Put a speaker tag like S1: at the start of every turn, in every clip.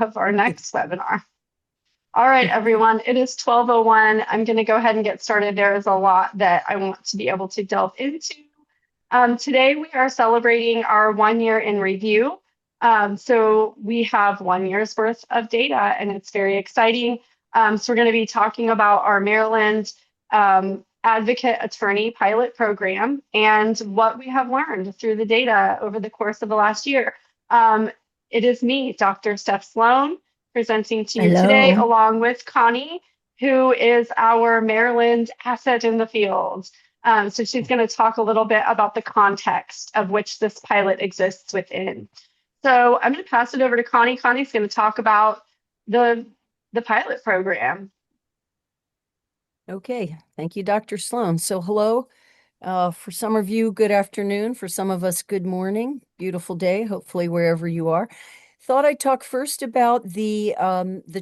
S1: of our next webinar. All right, everyone, it is 12:01. I'm going to go ahead and get started. There is a lot that I want to be able to delve into. Today, we are celebrating our 1 year in review. So we have 1 year's worth of data, and it's very exciting. So we're going to be talking about our Maryland Advocate Attorney Pilot Program and what we have learned through the data over the course of the last year. It is me, Dr. Stef Sloan, presenting to you today,
S2: Hello.
S1: along with Connie, who is our Maryland asset in the field. So she's going to talk a little bit about the context of which this pilot exists within. So I'm going to pass it over to Connie. Connie's going to talk about the pilot program.
S2: Okay, thank you, Dr. Sloan. So hello. For some of you, good afternoon. For some of us, good morning. Beautiful day, hopefully wherever you are. Thought I'd talk first about the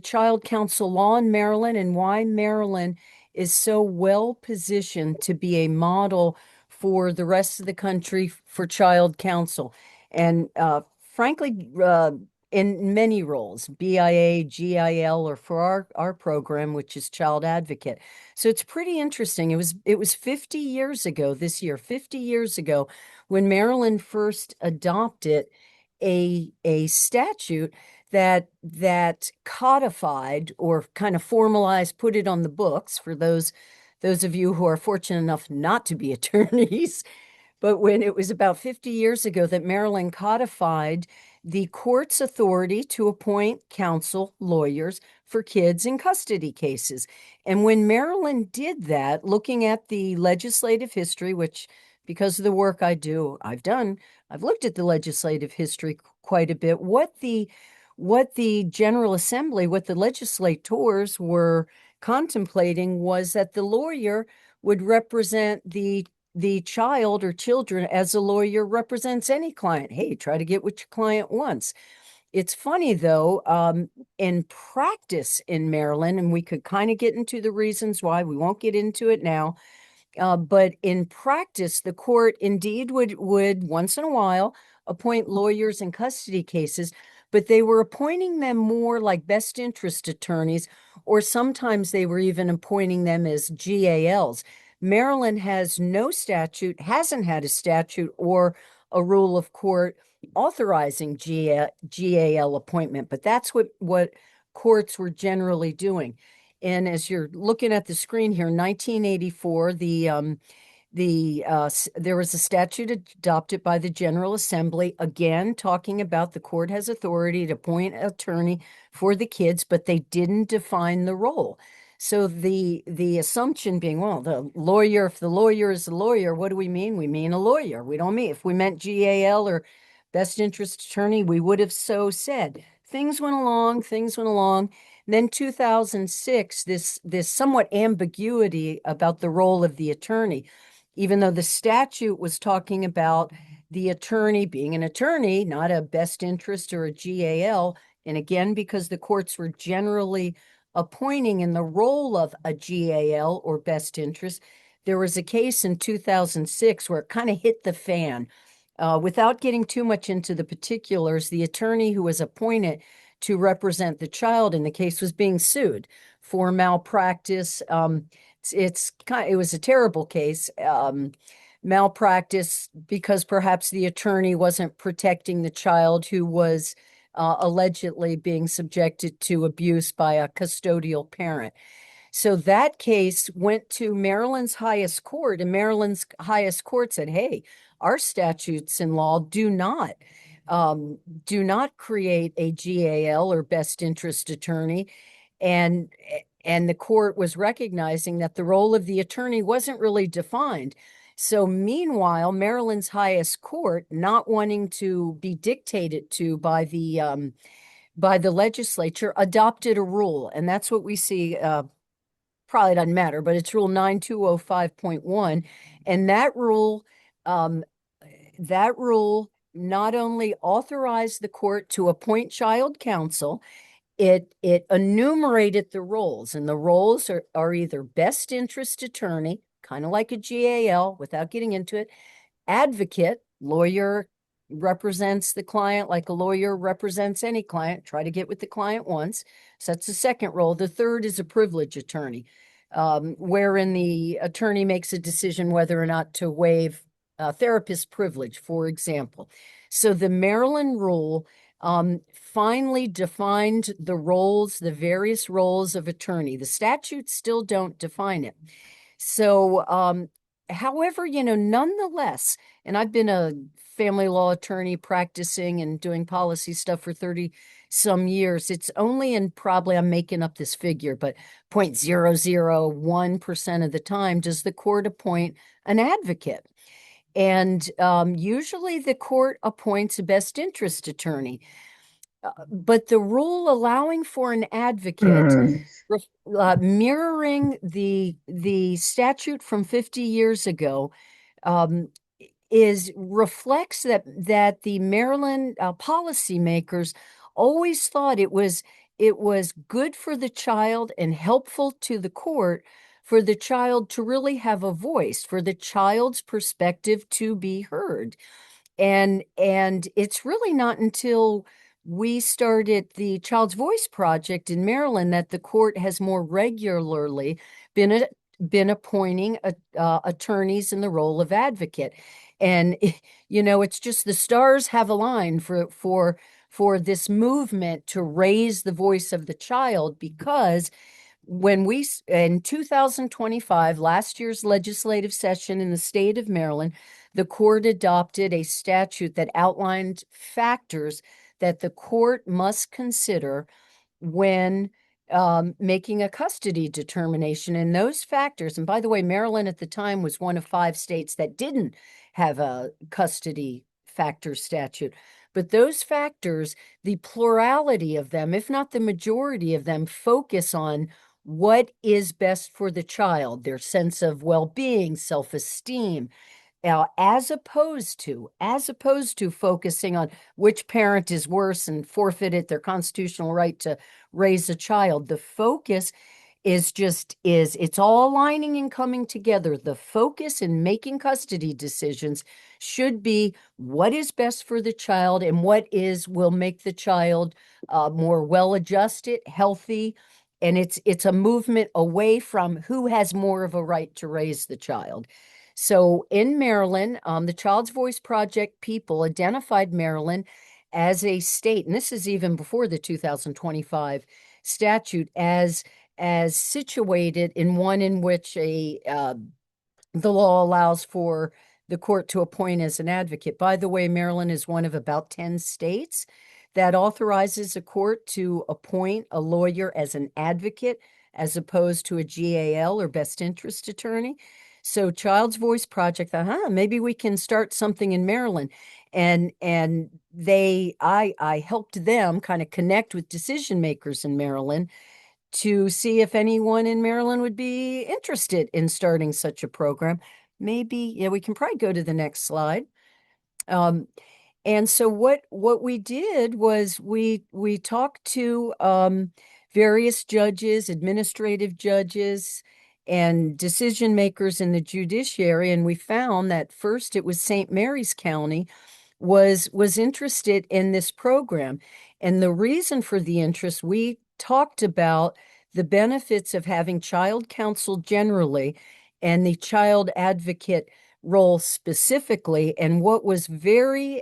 S2: Child Counsel law in Maryland and why Maryland is so well positioned to be a model for the rest of the country for child counsel. And frankly, in many roles, BIA, GIL, or for our program, which is Child Advocate. So it's pretty interesting. It was 50 years ago this year, 50 years ago, when Maryland first adopted a statute that codified or kind of formalized, put it on the books for those of you who are fortunate enough not to be attorneys. But when it was about 50 years ago that Maryland codified the court's authority to appoint counsel lawyers for kids in custody cases. And when Maryland did that, looking at the legislative history, which because of the work I've done, I've looked at the legislative history quite a bit, what the General Assembly, what the legislators were contemplating was that the lawyer would represent the child or children as a lawyer represents any client. Hey, try to get what your client wants. It's funny though, in practice in Maryland, and we could kind of get into the reasons why, we won't get into it now. But in practice, the court indeed would once in a while appoint lawyers in custody cases, but they were appointing them more like best interest attorneys, or sometimes they were even appointing them as GALs. Maryland has no statute, hasn't had a statute or a rule of court authorizing GAL appointment, but that's what courts were generally doing. And as you're looking at the screen here, 1984, there was a statute adopted by the General Assembly, again talking about the court has authority to appoint an attorney for the kids, but they didn't define the role. So the assumption being, well, the lawyer, if the lawyer is a lawyer, what do we mean? We mean a lawyer. We don't mean, if we meant GAL or best interest attorney, we would have so said. Things went along. Then 2006, this somewhat ambiguity about the role of the attorney, even though the statute was talking about the attorney being an attorney, not a best interest or a GAL. And again, because the courts were generally appointing in the role of a GAL or best interest, there was a case in 2006 where it kind of hit the fan. Without getting too much into the particulars, the attorney who was appointed to represent the child in the case was being sued for malpractice. It was a terrible case. Malpractice because perhaps the attorney wasn't protecting the child who was allegedly being subjected to abuse by a custodial parent. So that case went to Maryland's highest court, and Maryland's highest court said, hey, our statutes and law do not create a GAL or best interest attorney. And the court was recognizing that the role of the attorney wasn't really defined. So meanwhile, Maryland's highest court, not wanting to be dictated to by the legislature, adopted a rule. And that's what we see, probably doesn't matter, but it's Rule 9205.1. And um, that rule not only authorized the court to appoint child counsel, it enumerated the roles, and the roles are either best interest attorney, kind of like a GAL without getting into it, advocate, lawyer represents the client like a lawyer represents any client, try to get with the client once. So that's the second role. The third is a privilege attorney, wherein the attorney makes a decision whether or not to waive therapist privilege, for example. So the Maryland rule finally defined the roles, the various roles of attorney. The statutes still don't define it. So, however, nonetheless, and I've been a family law attorney practicing and doing policy stuff for 30 some years. It's only in probably, I'm making up this figure, but 0.001% of the time does the court appoint an advocate. And usually the court appoints a best interest attorney. But the rule allowing for an advocate, mirroring the statute from 50 years ago, um, is reflects that the Maryland policymakers always thought it was good for the child and helpful to the court for the child to really have a voice, for the child's perspective to be heard. And it's really not until we started the Child's Voice Project in Maryland that the court has more regularly been been appointing attorneys in the role of advocate. And it's just the stars have aligned for this movement to raise the voice of the child, because when we in 2025, last year's legislative session in the state of Maryland, the court adopted a statute that outlined factors that the court must consider when making a custody determination. And those factors, and by the way, Maryland at the time was one of 5 states that didn't have a custody factor statute. But those factors, the plurality of them, if not the majority of them, focus on what is best for the child, their sense of well-being, self-esteem, as opposed to focusing on which parent is worse and forfeited their constitutional right to raise a child. The focus is it's all aligning and coming together. The focus in making custody decisions should be what is best for the child and what will make the child more well-adjusted, healthy. And it's a movement away from who has more of a right to raise the child. So in Maryland, the Child's Voice Project people identified Maryland as a state, and this is even before the 2025 statute, as situated in one in which the law allows for the court to appoint as an advocate. By the way, Maryland is one of about 10 states that authorizes a court to appoint a lawyer as an advocate as opposed to a GAL or best interest attorney. So Child's Voice Project, maybe we can start something in Maryland. And I helped them kind of connect with decision makers in Maryland to see if anyone in Maryland would be interested in starting such a program. Maybe, yeah, we can probably go to the next slide. And so what we did was we talked to various judges, administrative judges, and decision makers in the judiciary, and we found that first it was St. Mary's County was interested in this program. And the reason for the interest, we talked about the benefits of having child counsel generally and the child advocate role specifically. And what was very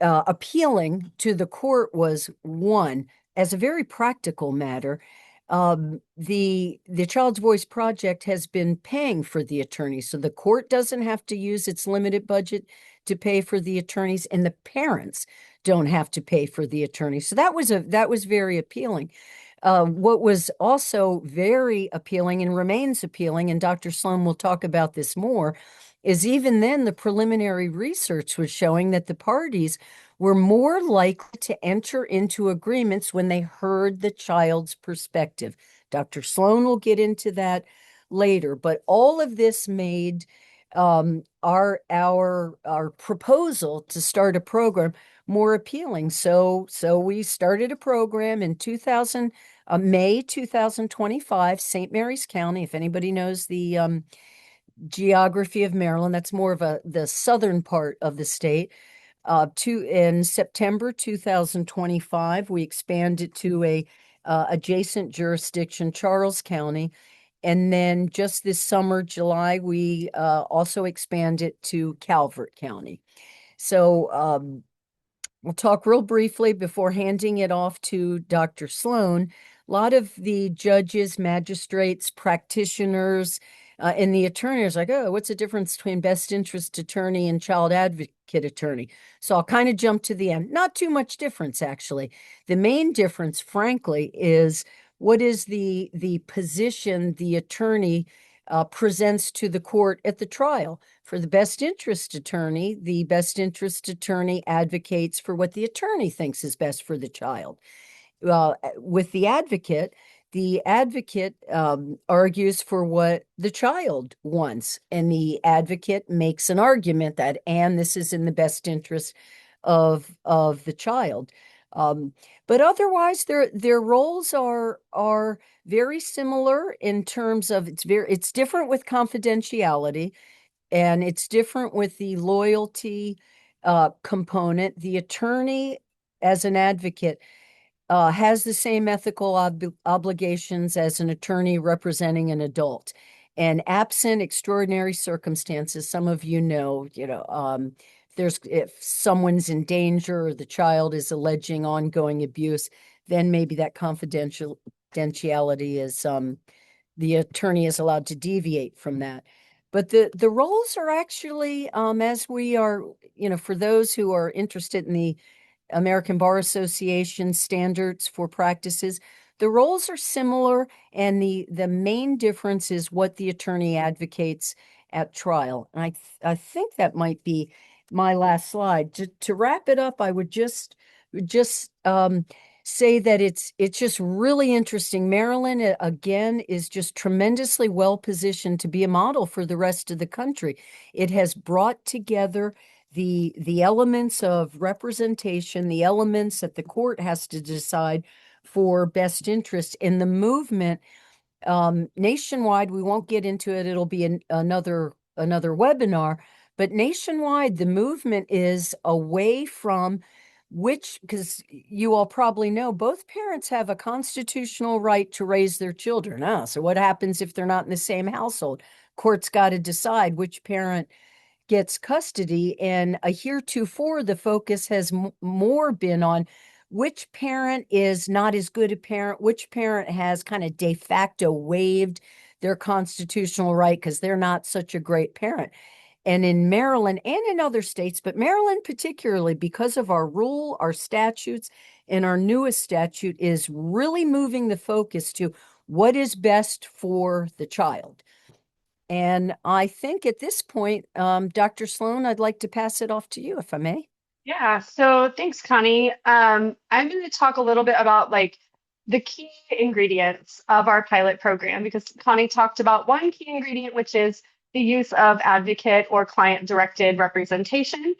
S2: appealing to the court was, one, as a very practical matter, the Child's Voice Project has been paying for the attorneys, so the court doesn't have to use its limited budget to pay for the attorneys, and the parents don't have to pay for the attorneys. So that was very appealing. What was also very appealing and remains appealing, and Dr. Sloan will talk about this more, is even then the preliminary research was showing that the parties were more likely to enter into agreements when they heard the child's perspective. Dr. Sloan will get into that later, but all of this made our proposal to start a program more appealing. So we started a program in May 2025, St. Mary's County. If anybody knows the geography of Maryland, that's more of the southern part of the state. In September 2025, we expanded to a adjacent jurisdiction, Charles County. And then just this summer, July, we also expanded to Calvert County. So we'll talk real briefly before handing it off to Dr. Sloan. A lot of the judges, magistrates, practitioners, and the attorneys are like, oh, what's the difference between best interest attorney and child advocate attorney? So I'll kind of jump to the end. Not too much difference, actually. The main difference, frankly, is what is the position the attorney presents to the court at the trial. For the best interest attorney, the best interest attorney advocates for what the attorney thinks is best for the child. With the advocate argues for what the child wants, and the advocate makes an argument that, and this is in the best interest of the child. But otherwise, their roles are very similar in terms of it's different with confidentiality, and it's different with the loyalty component. The attorney, as an advocate, has the same ethical obligations as an attorney representing an adult. And absent extraordinary circumstances, some of if someone's in danger or the child is alleging ongoing abuse, then maybe that confidentiality is the attorney is allowed to deviate from that. But the roles are actually, as we are, for those who are interested in the American Bar Association standards for practices, the roles are similar, and the main difference is what the attorney advocates at trial. And I think that might be my last slide. To wrap it up, I would just say that it's just really interesting. Maryland, again, is just tremendously well positioned to be a model for the rest of the country. It has brought together the elements of representation, the elements that the court has to decide for best interest in the movement nationwide. We won't get into it. It'll be another webinar. But nationwide, the movement is away from because you all probably know both parents have a constitutional right to raise their children. So what happens if they're not in the same household? Court's got to decide which parent gets custody. And heretofore, the focus has more been on which parent is not as good a parent, which parent has kind of de facto waived their constitutional right because they're not such a great parent. And in Maryland and in other states, but Maryland particularly, because of our rule, our statutes, and our newest statute, is really moving the focus to what is best for the child. And I think at this point, Dr. Sloan, I'd like to pass it off to you, if I may.
S1: Yeah, so thanks, Connie. I'm going to talk a little bit about like the key ingredients of our pilot program because Connie talked about one key ingredient, which is the use of advocate or client-directed representation.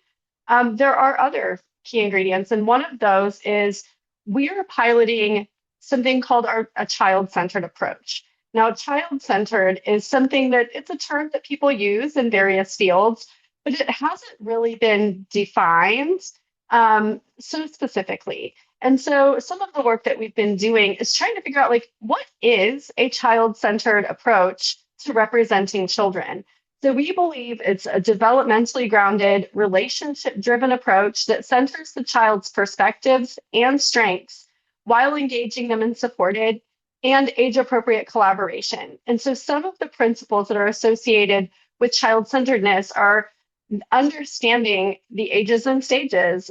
S1: There are other key ingredients, and one of those is we are piloting something called a child-centered approach. Now, child-centered is something that it's a term that people use in various fields, but it hasn't really been defined so specifically. And so some of the work that we've been doing is trying to figure out like what is a child-centered approach to representing children. So we believe it's a developmentally grounded, relationship-driven approach that centers the child's perspectives and strengths while engaging them in supported and age-appropriate collaboration. And so some of the principles that are associated with child-centeredness are understanding the ages and stages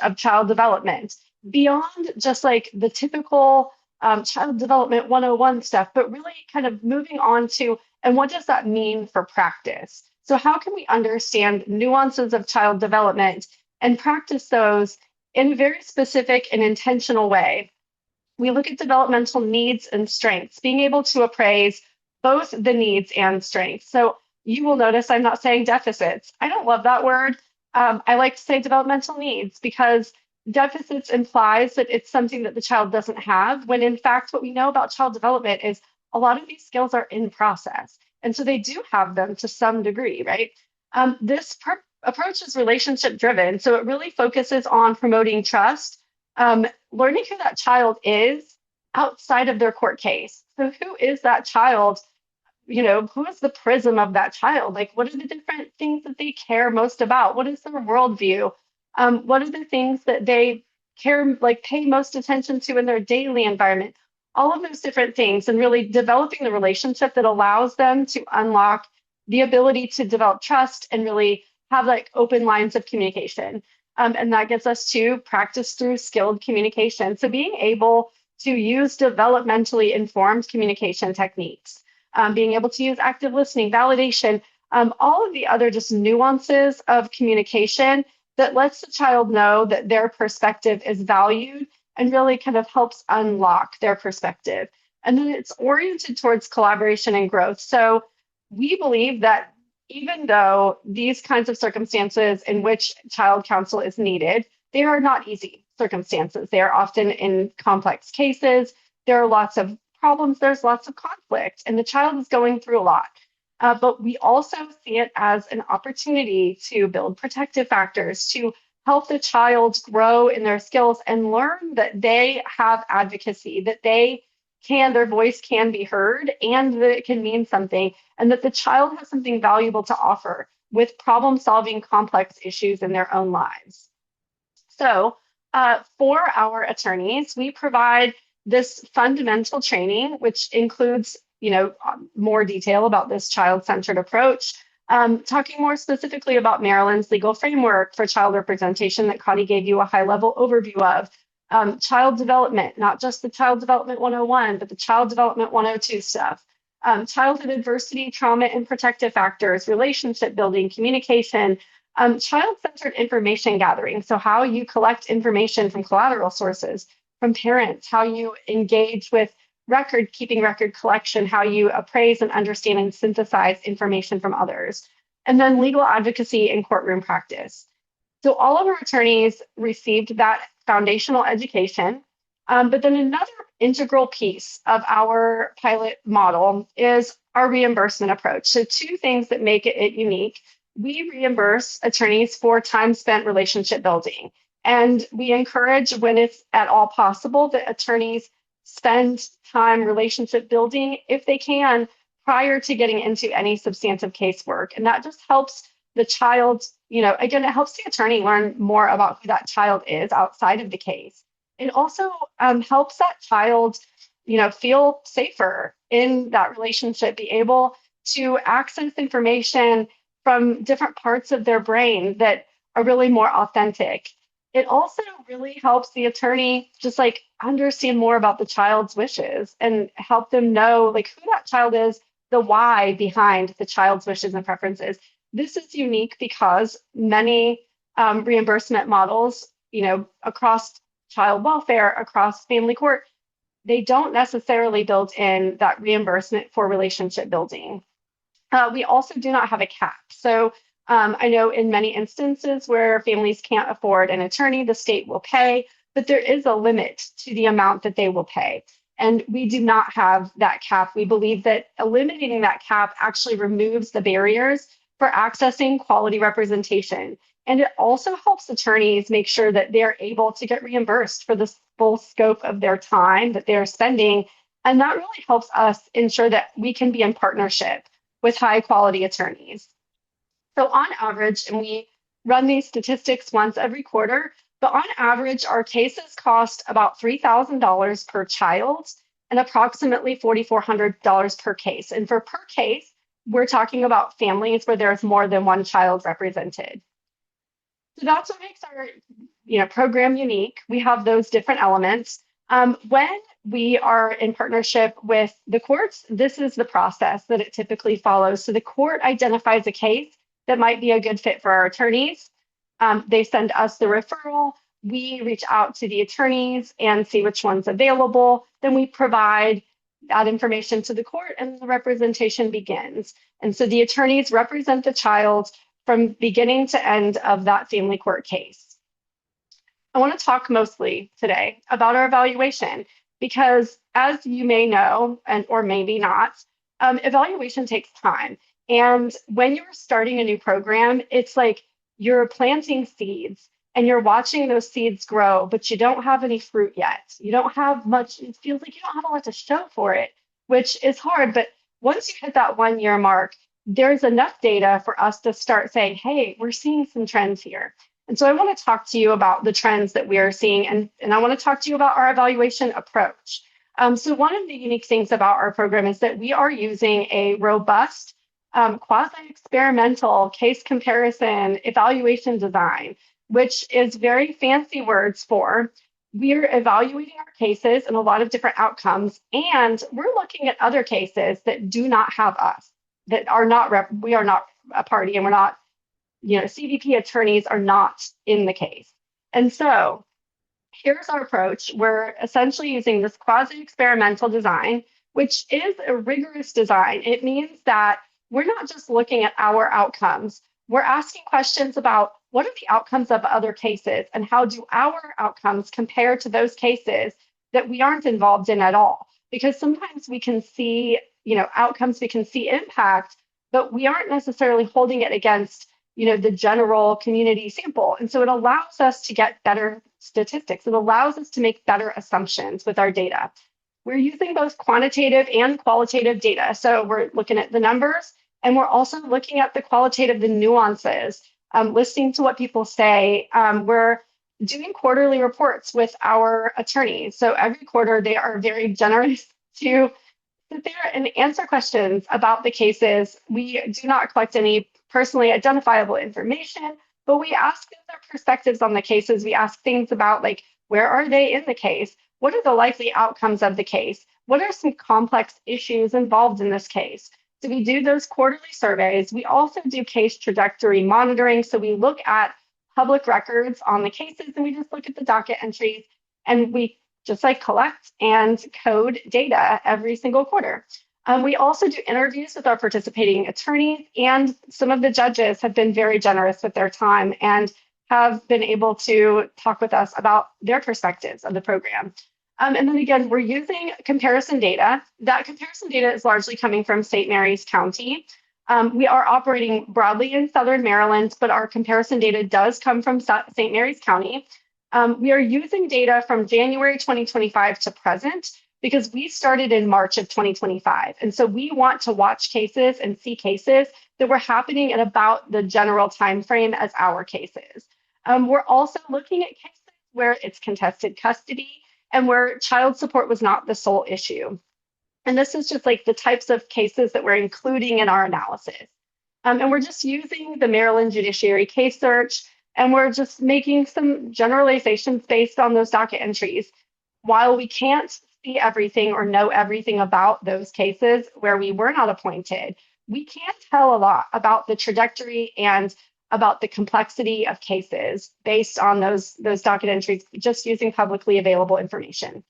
S1: of child development beyond just like the typical child development 101 stuff, but really kind of moving on to, and what does that mean for practice? So how can we understand nuances of child development and practice those in a very specific and intentional way? We look at developmental needs and strengths, being able to appraise both the needs and strengths. So you will notice I'm not saying deficits. I don't love that word. I like to say developmental needs because deficits implies that it's something that the child doesn't have, when in fact, what we know about child development is a lot of these skills are in process. And so they do have them to some degree, right? This approach is relationship driven. So it really focuses on promoting trust, learning who that child is outside of their court case. So who is that child? Who is the prism of that child? Like, what are the different things that they care most about? What is their worldview? What are the things that they care, like, pay most attention to in their daily environment? All of those different things, and really developing the relationship that allows them to unlock the ability to develop trust and really have like open lines of communication. And that gets us to practice through skilled communication. So being able to use developmentally informed communication techniques, being able to use active listening, validation, all of the other just nuances of communication that lets the child know that their perspective is valued and really kind of helps unlock their perspective. And then it's oriented towards collaboration and growth. So we believe that even though these kinds of circumstances in which child counsel is needed, they are not easy circumstances. They are often in complex cases. There are lots of problems, there's lots of conflict, and the child is going through a lot. But we also see it as an opportunity to build protective factors, to help the child grow in their skills and learn that they have advocacy, that their voice can be heard and that it can mean something, and that the child has something valuable to offer with problem solving complex issues in their own lives. So, for our attorneys, we provide this fundamental training, which includes, more detail about this child-centered approach, talking more specifically about Maryland's legal framework for child representation that Connie gave you a high-level overview of, child development, not just the Child Development 101, but the Child Development 102 stuff, childhood adversity, trauma and protective factors, relationship building, communication, child-centered information gathering. So how you collect information from collateral sources, from parents, how you engage with record collection, how you appraise and understand and synthesize information from others, and then legal advocacy and courtroom practice. So all of our attorneys received that foundational education. But then another integral piece of our pilot model is our reimbursement approach. So two things that make it unique. We reimburse attorneys for time spent relationship building. And we encourage, when it's at all possible, that attorneys spend time relationship building, if they can, prior to getting into any substantive casework. And that just helps the child, again, it helps the attorney learn more about who that child is outside of the case. It also helps that child, feel safer in that relationship, be able to access information from different parts of their brain that are really more authentic. It also really helps the attorney just like understand more about the child's wishes and help them know like who that child is, the why behind the child's wishes and preferences. This is unique because many reimbursement models, across child welfare, across family court, they don't necessarily build in that reimbursement for relationship building. We also do not have a cap. So I know in many instances where families can't afford an attorney, the state will pay, but there is a limit to the amount that they will pay. And we do not have that cap. We believe that eliminating that cap actually removes the barriers for accessing quality representation. And it also helps attorneys make sure that they're able to get reimbursed for the full scope of their time that they're spending. And that really helps us ensure that we can be in partnership with high quality attorneys. So on average, and we run these statistics once every quarter, but on average, our cases cost about $3,000 per child and approximately $4,400 per case. And for per case, we're talking about families where there's more than one child represented. So that's what makes our program unique. We have those different elements. When we are in partnership with the courts, this is the process that it typically follows. So the court identifies a case that might be a good fit for our attorneys. They send us the referral. We reach out to the attorneys and see which one's available. Then we provide that information to the court and the representation begins. And so the attorneys represent the child from beginning to end of that family court case. I want to talk mostly today about our evaluation because, as you may know, or maybe not, evaluation takes time. And when you're starting a new program, it's like you're planting seeds and you're watching those seeds grow, but you don't have any fruit yet. You don't have much, it feels like you don't have a lot to show for it, which is hard. But once you hit that 1 year mark, there's enough data for us to start saying, hey, we're seeing some trends here. And so I want to talk to you about the trends that we are seeing, and I want to talk to you about our evaluation approach. So one of the unique things about our program is that we are using a robust quasi-experimental case comparison evaluation design, which is very fancy words for we're evaluating our cases and a lot of different outcomes, and we're looking at other cases that do not have us, that are not, we are not a party, and we're not, CVP attorneys are not in the case. And so here's our approach. We're essentially using this quasi-experimental design, which is a rigorous design. It means that we're not just looking at our outcomes. We're asking questions about what are the outcomes of other cases and how do our outcomes compare to those cases that we aren't involved in at all? Because sometimes we can see, outcomes, we can see impact, but we aren't necessarily holding it against the general community sample. And so it allows us to get better statistics. It allows us to make better assumptions with our data. We're using both quantitative and qualitative data. So we're looking at the numbers, and we're also looking at the qualitative, the nuances, listening to what people say. We're doing quarterly reports with our attorneys. So every quarter, they are very generous to sit there and answer questions about the cases. We do not collect any personally identifiable information, but we ask them their perspectives on the cases. We ask things about, like, where are they in the case? What are the likely outcomes of the case? What are some complex issues involved in this case? So we do those quarterly surveys. We also do case trajectory monitoring. So we look at public records on the cases, and we just look at the docket entries, and we just like collect and code data every single quarter. We also do interviews with our participating attorneys, and some of the judges have been very generous with their time and have been able to talk with us about their perspectives of the program. And then again, we're using comparison data. That comparison data is largely coming from St. Mary's County. We are operating broadly in Southern Maryland, but our comparison data does come from St. Mary's County. We are using data from January 2025 to present because we started in March of 2025. And so we want to watch cases and see cases that were happening at about the general timeframe as our cases. We're also looking at cases where it's contested custody and where child support was not the sole issue. And this is just like the types of cases that we're including in our analysis. And we're just using the Maryland Judiciary Case Search, and we're just making some generalizations based on those docket entries. While we can't see everything or know everything about those cases where we were not appointed, we can tell a lot about the trajectory and about the complexity of cases based on those docket entries, just using publicly available information.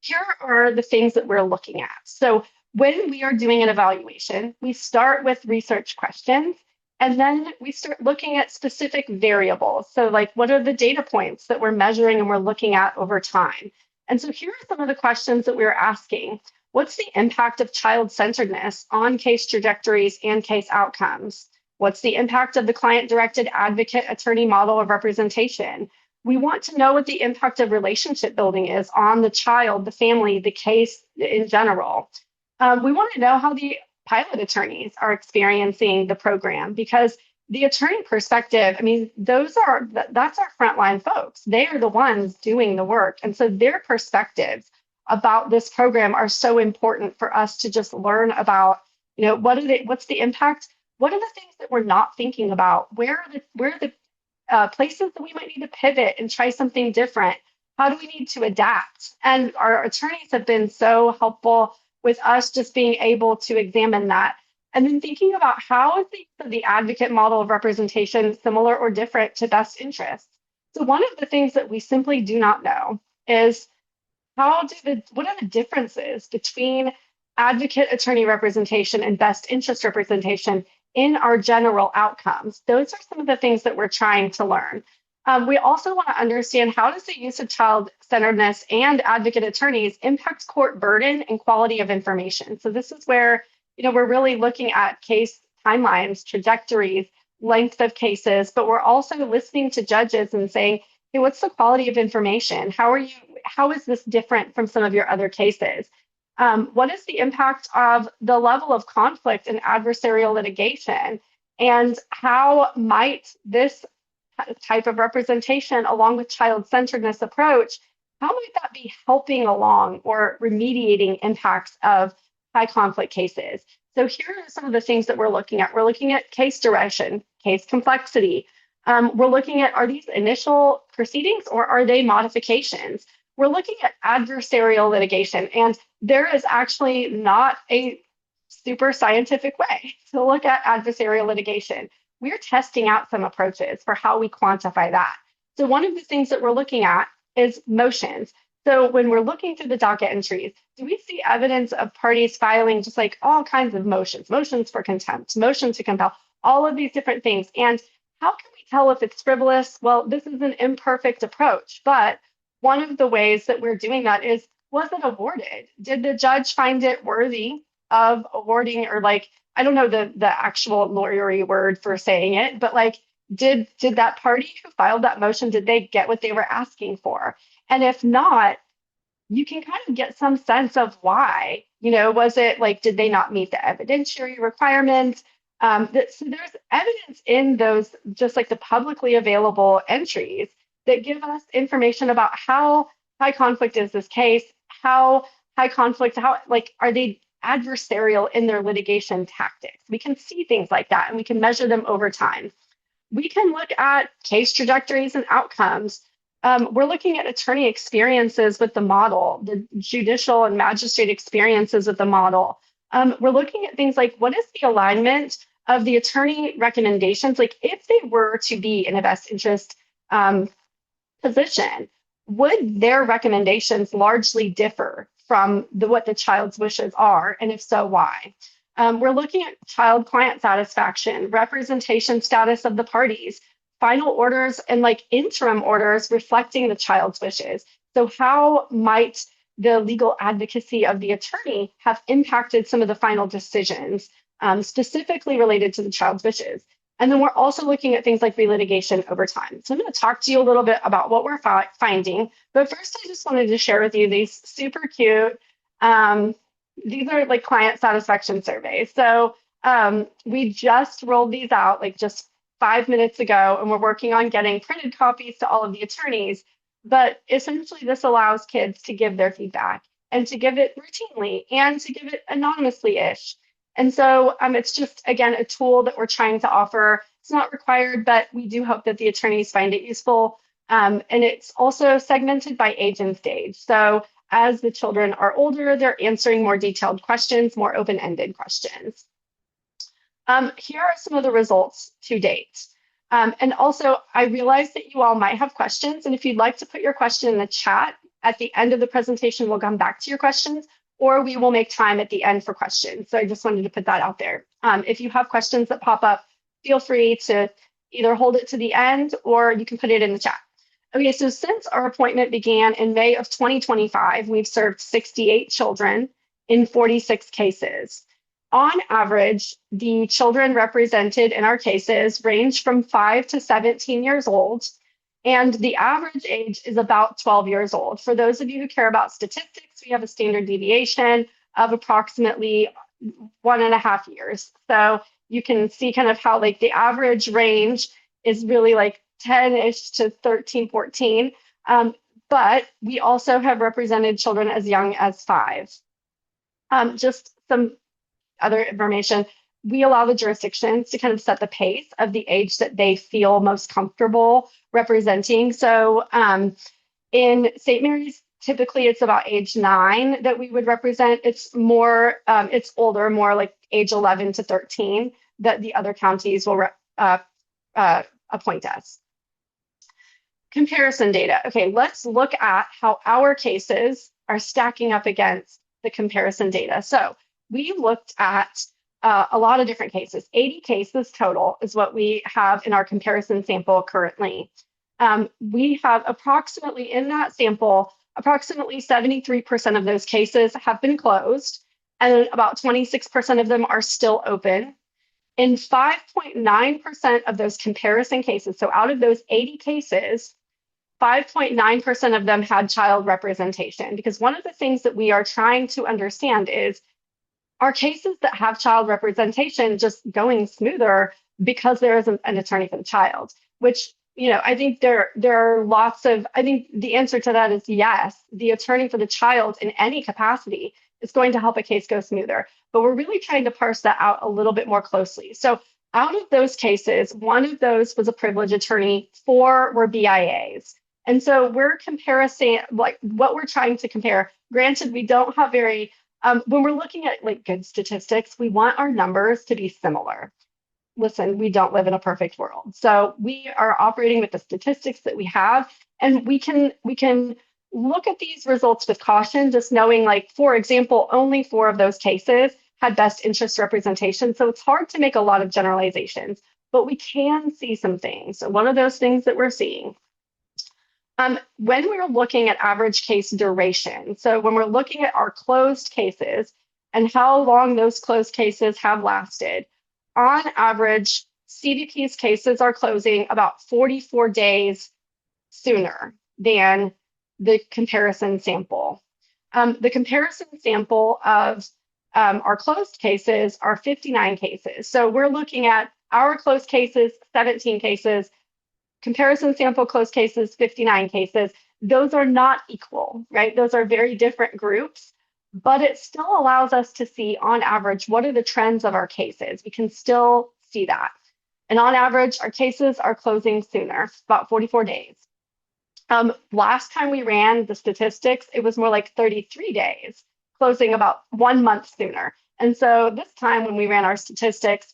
S1: Here are the things that we're looking at. So when we are doing an evaluation, we start with research questions, and then we start looking at specific variables. So like, what are the data points that we're measuring and we're looking at over time? And so here are some of the questions that we're asking. What's the impact of child-centeredness on case trajectories and case outcomes? What's the impact of the client-directed advocate attorney model of representation? We want to know what the impact of relationship building is on the child, the family, the case in general. We want to know how the pilot attorneys are experiencing the program, because the attorney perspective, I mean, that's our frontline folks. They are the ones doing the work. And so their perspectives about this program are so important for us to just learn about, what's the impact? What are the things that we're not thinking about? Where are the places that we might need to pivot and try something different? How do we need to adapt? And our attorneys have been so helpful with us just being able to examine that. And then thinking about how is the advocate model of representation similar or different to best interests? So one of the things that we simply do not know is what are the differences between advocate attorney representation and best interest representation in our general outcomes? Those are some of the things that we're trying to learn. We also want to understand, how does the use of child-centeredness and advocate attorneys impact court burden and quality of information? So this is where, we're really looking at case timelines, trajectories, length of cases, but we're also listening to judges and saying, hey, what's the quality of information? How is this different from some of your other cases? What is the impact of the level of conflict and adversarial litigation? And how might this type of representation, along with child-centeredness approach, how might that be helping along or remediating impacts of high conflict cases? So here are some of the things that we're looking at. We're looking at case duration, case complexity. We're looking at, are these initial proceedings or are they modifications? We're looking at adversarial litigation, and there is actually not a super scientific way to look at adversarial litigation. We're testing out some approaches for how we quantify that. So one of the things that we're looking at is motions. So when we're looking through the docket entries, do we see evidence of parties filing just like all kinds of motions, motions for contempt, motions to compel, all of these different things? And how can we tell if it's frivolous? Well, this is an imperfect approach, but one of the ways that we're doing that is, was it awarded? Did the judge find it worthy of awarding, or like, I don't know the actual lawyery word for saying it, but like, did that party who filed that motion, did they get what they were asking for? And if not, you can kind of get some sense of why. Was it like, did they not meet the evidentiary requirements? So there's evidence in those, just like the publicly available entries, that give us information about how high conflict is this case, how high conflict, how like are they adversarial in their litigation tactics. We can see things like that and we can measure them over time. We can look at case trajectories and outcomes. We're looking at attorney experiences with the model, the judicial and magistrate experiences with the model. We're looking at things like, what is the alignment of the attorney recommendations? Like if they were to be in a best interest position, would their recommendations largely differ from what the child's wishes are? And if so, why? We're looking at child client satisfaction, representation status of the parties, final orders, and like interim orders reflecting the child's wishes. So how might the legal advocacy of the attorney have impacted some of the final decisions, specifically related to the child's wishes? And then we're also looking at things like relitigation over time. So I'm going to talk to you a little bit about what we're finding. But first, I just wanted to share with you these super cute, these are like client satisfaction surveys. So we just rolled these out like just 5 minutes ago, and we're working on getting printed copies to all of the attorneys. But essentially, this allows kids to give their feedback and to give it routinely and to give it anonymously-ish. And so it's just, again, a tool that we're trying to offer. It's not required, but we do hope that the attorneys find it useful. And it's also segmented by age and stage. So as the children are older, they're answering more detailed questions, more open-ended questions. Here are some of the results to date. And also, I realize that you all might have questions. And if you'd like to put your question in the chat, at the end of the presentation, we'll come back to your questions, or we will make time at the end for questions. So I just wanted to put that out there. If you have questions that pop up, feel free to either hold it to the end or you can put it in the chat. Okay, so since our appointment began in May of 2025, we've served 68 children in 46 cases. On average, the children represented in our cases range from 5 to 17 years old, and the average age is about 12 years old. For those of you who care about statistics, we have a standard deviation of approximately 1.5 years. So you can see kind of how like the average range is really like 10-ish to 13, 14. But we also have represented children as young as 5. Just some other information. We allow the jurisdictions to kind of set the pace of the age that they feel most comfortable representing. So in St. Mary's, typically it's about age 9 that we would represent. It's more, it's older, more like age 11 to 13 that the other counties will appoint us. Comparison data. Okay, let's look at how our cases are stacking up against the comparison data. So we looked at a lot of different cases. 80 cases total is what we have in our comparison sample currently. We have approximately, in that sample, approximately 73% of those cases have been closed, and about 26% of them are still open. In 5.9% of those comparison cases, so out of those 80 cases, 5.9% of them had child representation. Because one of the things that we are trying to understand is, are cases that have child representation just going smoother because there is an attorney for the child? Which, I think there are lots of, I think the answer to that is yes. The attorney for the child in any capacity is going to help a case go smoother. But we're really trying to parse that out a little bit more closely. So out of those cases, one of those was a privilege attorney, four were BIAs. And so we're comparing, like what we're trying to compare. Granted, we don't have very when we're looking at like good statistics, we want our numbers to be similar. Listen, we don't live in a perfect world. So we are operating with the statistics that we have, and we can look at these results with caution, just knowing like, for example, only four of those cases had best interest representation. So it's hard to make a lot of generalizations, but we can see some things. So one of those things that we're seeing when we're looking at average case duration, so when we're looking at our closed cases and how long those closed cases have lasted, on average, CBP's cases are closing about 44 days sooner than the comparison sample. The comparison sample of our closed cases are 59 cases. So we're looking at our closed cases, 17 cases, comparison sample closed cases, 59 cases. Those are not equal, right? Those are very different groups, but it still allows us to see on average, what are the trends of our cases? We can still see that. And on average, our cases are closing sooner, about 44 days. Last time we ran the statistics, it was more like 33 days, closing about 1 month sooner. And so this time when we ran our statistics,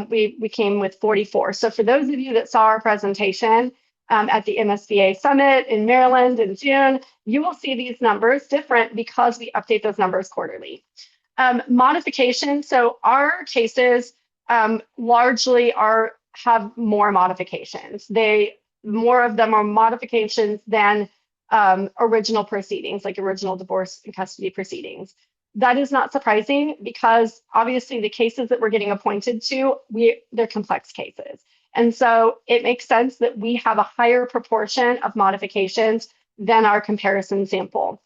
S1: we came with 44. So for those of you that saw our presentation at the MSBA Summit in Maryland in June, you will see these numbers different because we update those numbers quarterly. Modification, so our cases largely have more modifications. More of them are modifications than original proceedings, like original divorce and custody proceedings. That is not surprising because obviously the cases that we're getting appointed to, they're complex cases. And so it makes sense that we have a higher proportion of modifications than our comparison sample.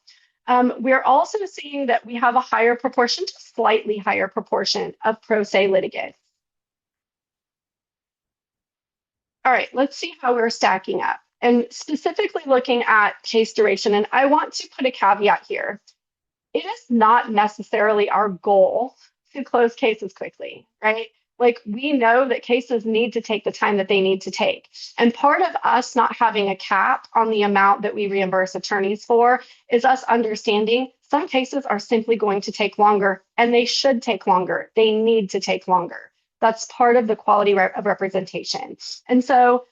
S1: We're also seeing that we have a higher proportion, just slightly higher proportion of pro se litigants. All right, let's see how we're stacking up. And specifically looking at case duration, and I want to put a caveat here. It is not necessarily our goal to close cases quickly, right? Like we know that cases need to take the time that they need to take. And part of us not having a cap on the amount that we reimburse attorneys for is us understanding some cases are simply going to take longer, and they should take longer. They need to take longer. That's part of the quality of representation. And so,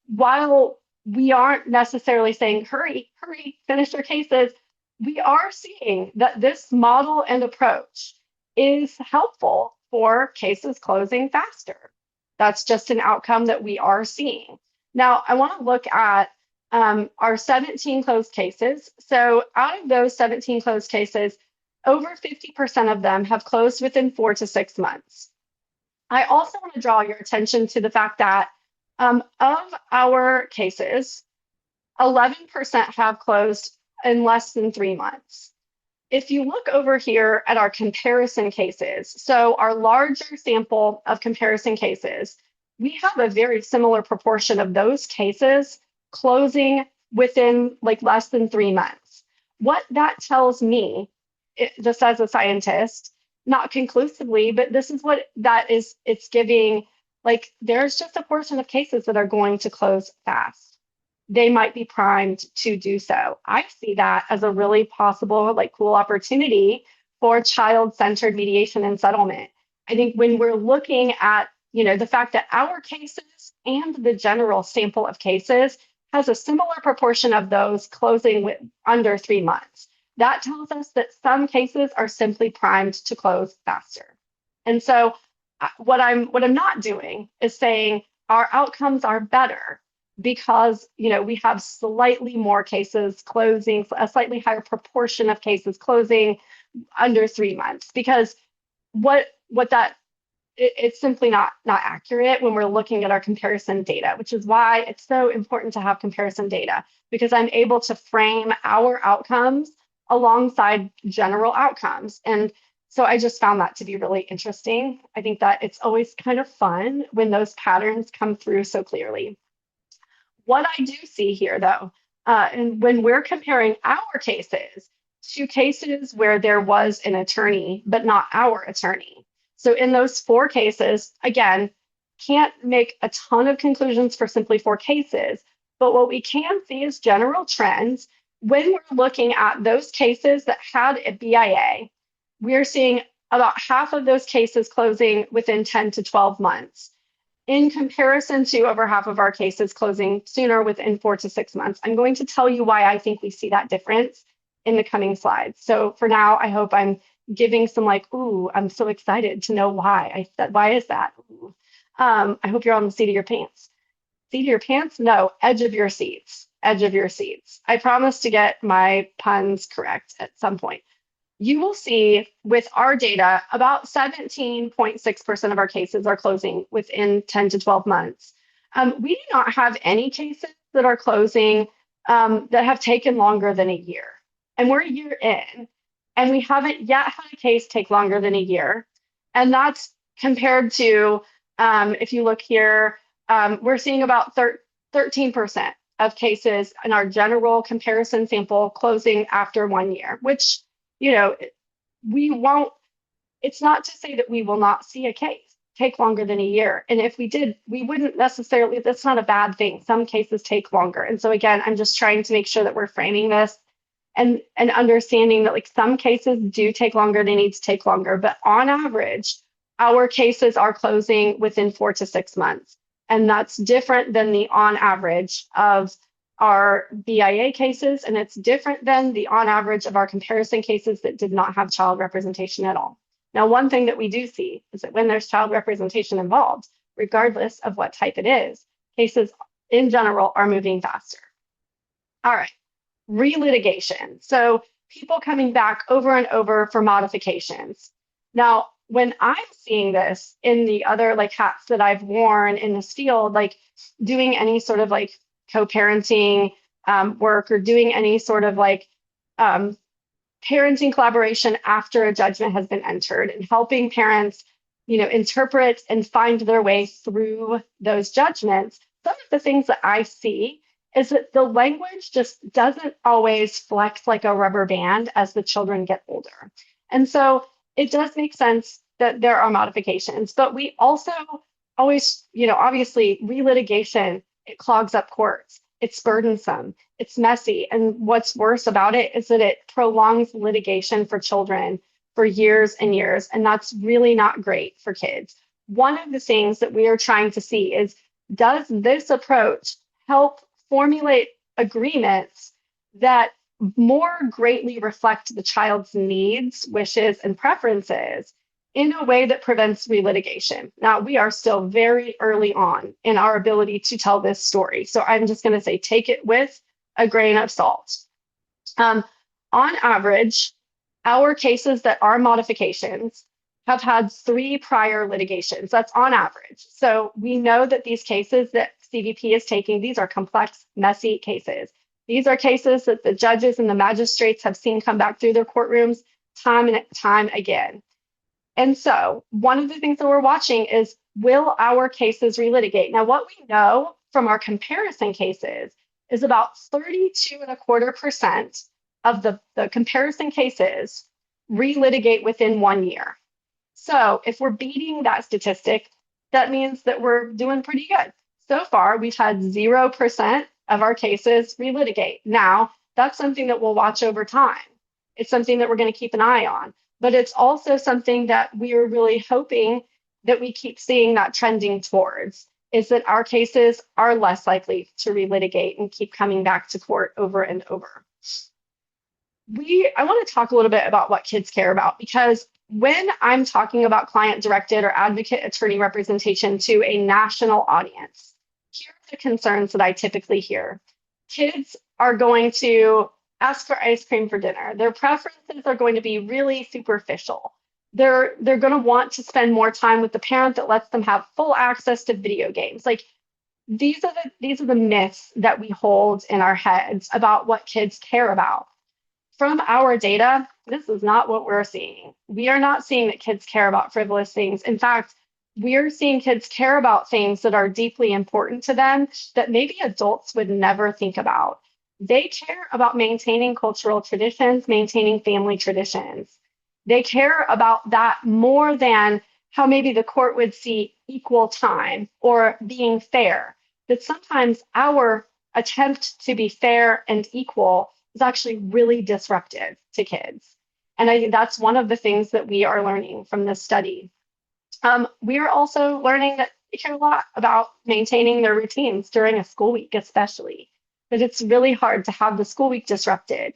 S1: while we aren't necessarily saying, hurry, hurry, finish your cases, we are seeing that this model and approach is helpful for cases closing faster. That's just an outcome that we are seeing. Now, I want to look at our 17 closed cases. So out of those 17 closed cases, over 50% of them have closed within 4 to 6 months. I also want to draw your attention to the fact that of our cases, 11% have closed in less than 3 months. If you look over here at our comparison cases, so our larger sample of comparison cases, we have a very similar proportion of those cases closing within like less than 3 months. What that tells me, just as a scientist, not conclusively, but this is what that is, it's giving, like there's just a portion of cases that are going to close fast. They might be primed to do so. I see that as a really possible, like cool opportunity for child-centered mediation and settlement. I think when we're looking at, the fact that our cases and the general sample of cases has a similar proportion of those closing with under 3 months, that tells us that some cases are simply primed to close faster. And so what I'm not doing is saying our outcomes are better because we have slightly more cases closing, a slightly higher proportion of cases closing under 3 months. Because what that it's simply not accurate when we're looking at our comparison data, which is why it's so important to have comparison data, because I'm able to frame our outcomes alongside general outcomes. And so I just found that to be really interesting. I think that it's always kind of fun when those patterns come through so clearly. What I do see here, though, and when we're comparing our cases to cases where there was an attorney, but not our attorney. So in those four cases, again, can't make a ton of conclusions for simply four cases, but what we can see is general trends. When we're looking at those cases that had a BIA, we're seeing about half of those cases closing within 10 to 12 months in comparison to over half of our cases closing sooner within 4 to 6 months. I'm going to tell you why I think we see that difference in the coming slides. So for now, I hope I'm giving some like, ooh, I'm so excited to know why. I said, why is that? Ooh. I hope you're on the seat of your pants. Seat of your pants? No, edge of your seats. Edge of your seats. I promise to get my puns correct at some point. You will see with our data, about 17.6% of our cases are closing within 10 to 12 months. We do not have any cases that are closing that have taken longer than a year. And we're a year in, and we haven't yet had a case take longer than a year. And that's compared to, if you look here, we're seeing about 13% of cases in our general comparison sample closing after 1 year, which we won't, it's not to say that we will not see a case take longer than a year. And if we did, we wouldn't necessarily, that's not a bad thing. Some cases take longer. And so again, I'm just trying to make sure that we're framing this and understanding that like some cases do take longer, they need to take longer. But on average, our cases are closing within 4 to 6 months. And that's different than the on average of our BIA cases, and it's different than the on average of our comparison cases that did not have child representation at all. Now, one thing that we do see is that when there's child representation involved, regardless of what type it is, cases in general are moving faster. All right, relitigation. So people coming back over and over for modifications. Now, when I'm seeing this in the other like hats that I've worn in this field, like doing any sort of like co-parenting work or doing any sort of like parenting collaboration after a judgment has been entered and helping parents, interpret and find their way through those judgments. Some of the things that I see is that the language just doesn't always flex like a rubber band as the children get older. And so it does make sense that there are modifications, but we also always, obviously relitigation, it clogs up courts. It's burdensome. It's messy. And what's worse about it is that it prolongs litigation for children for years and years. And that's really not great for kids. One of the things that we are trying to see is, does this approach help formulate agreements that more greatly reflect the child's needs, wishes, and preferences in a way that prevents relitigation? Now, we are still very early on in our ability to tell this story. So I'm just going to say, take it with a grain of salt. On average, our cases that are modifications have had 3 prior litigations. That's on average. So we know that these cases that CVP is taking, these are complex, messy cases. These are cases that the judges and the magistrates have seen come back through their courtrooms time and time again. And so one of the things that we're watching is, will our cases relitigate? Now, what we know from our comparison cases is about 32.25% of the comparison cases relitigate within 1 year. So if we're beating that statistic, that means that we're doing pretty good. So far, we've had 0% of our cases relitigate. Now, that's something that we'll watch over time. It's something that we're going to keep an eye on. But it's also something that we are really hoping that we keep seeing that trending towards, is that our cases are less likely to relitigate and keep coming back to court over and over. I want to talk a little bit about what kids care about, because when I'm talking about client-directed or advocate attorney representation to a national audience, here are the concerns that I typically hear. Kids are going to ask for ice cream for dinner. Their preferences are going to be really superficial. they're going to want to spend more time with the parent that lets them have full access to video games. Like these are the myths that we hold in our heads about what kids care about. From our data, this is not what we're seeing. We are not seeing that kids care about frivolous things. In fact, we're seeing kids care about things that are deeply important to them that maybe adults would never think about. They care about maintaining cultural traditions, maintaining family traditions. They care about that more than how maybe the court would see equal time or being fair. That sometimes our attempt to be fair and equal is actually really disruptive to kids. And I think that's one of the things that we are learning from this study. We are also learning that they care a lot about maintaining their routines during a school week, especially, that it's really hard to have the school week disrupted.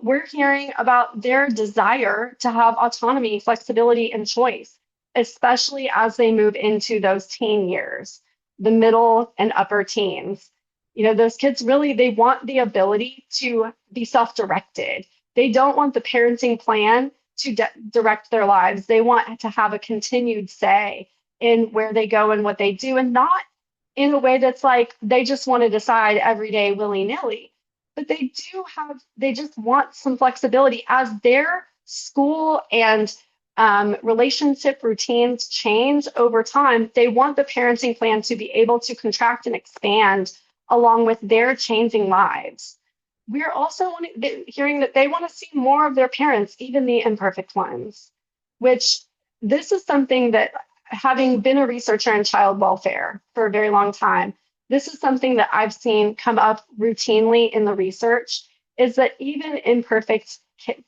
S1: We're hearing about their desire to have autonomy, flexibility, and choice, especially as they move into those teen years, the middle and upper teens. Those kids really, they want the ability to be self-directed. They don't want the parenting plan to direct their lives. They want to have a continued say in where they go and what they do, and not in a way that's like they just want to decide every day willy-nilly, but they just want some flexibility as their school and relationship routines change over time. They want the parenting plan to be able to contract and expand along with their changing lives. We're also hearing that they want to see more of their parents, even the imperfect ones, which this is something that, having been a researcher in child welfare for a very long time, this is something that I've seen come up routinely in the research, is that even imperfect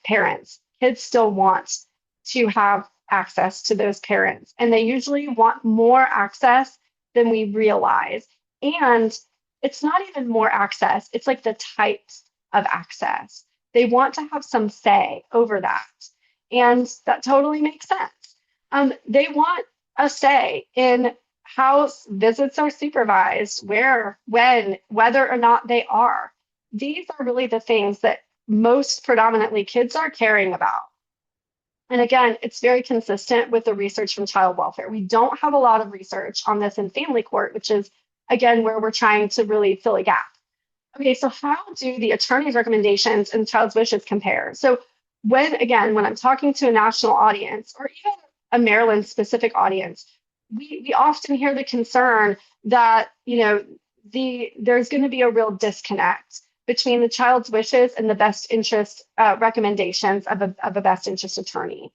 S1: parents, kids still want to have access to those parents. And they usually want more access than we realize. And it's not even more access, it's like the types of access. They want to have some say over that. And that totally makes sense. They want a say in how visits are supervised, where, when, whether or not they are. These are really the things that most predominantly kids are caring about. And again, it's very consistent with the research from child welfare. We don't have a lot of research on this in family court, which is, again, where we're trying to really fill a gap. Okay, so how do the attorney's recommendations and child's wishes compare? So when I'm talking to a national audience or even a Maryland specific audience, we often hear the concern that, there's going to be a real disconnect between the child's wishes and the best interest recommendations of a best interest attorney.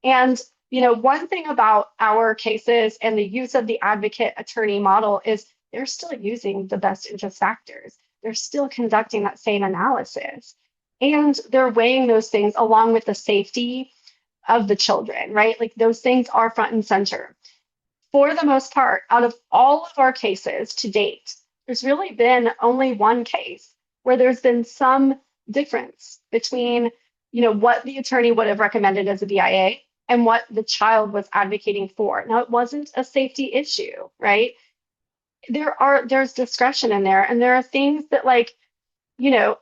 S1: And, one thing about our cases and the use of the advocate attorney model is they're still using the best interest factors. They're still conducting that same analysis. And they're weighing those things along with the safety of the children, right? Like those things are front and center. For the most part, out of all of our cases to date, there's really been only one case where there's been some difference between, what the attorney would have recommended as a BIA and what the child was advocating for. Now, it wasn't a safety issue, right? There's discretion in there, and there are things that, like, so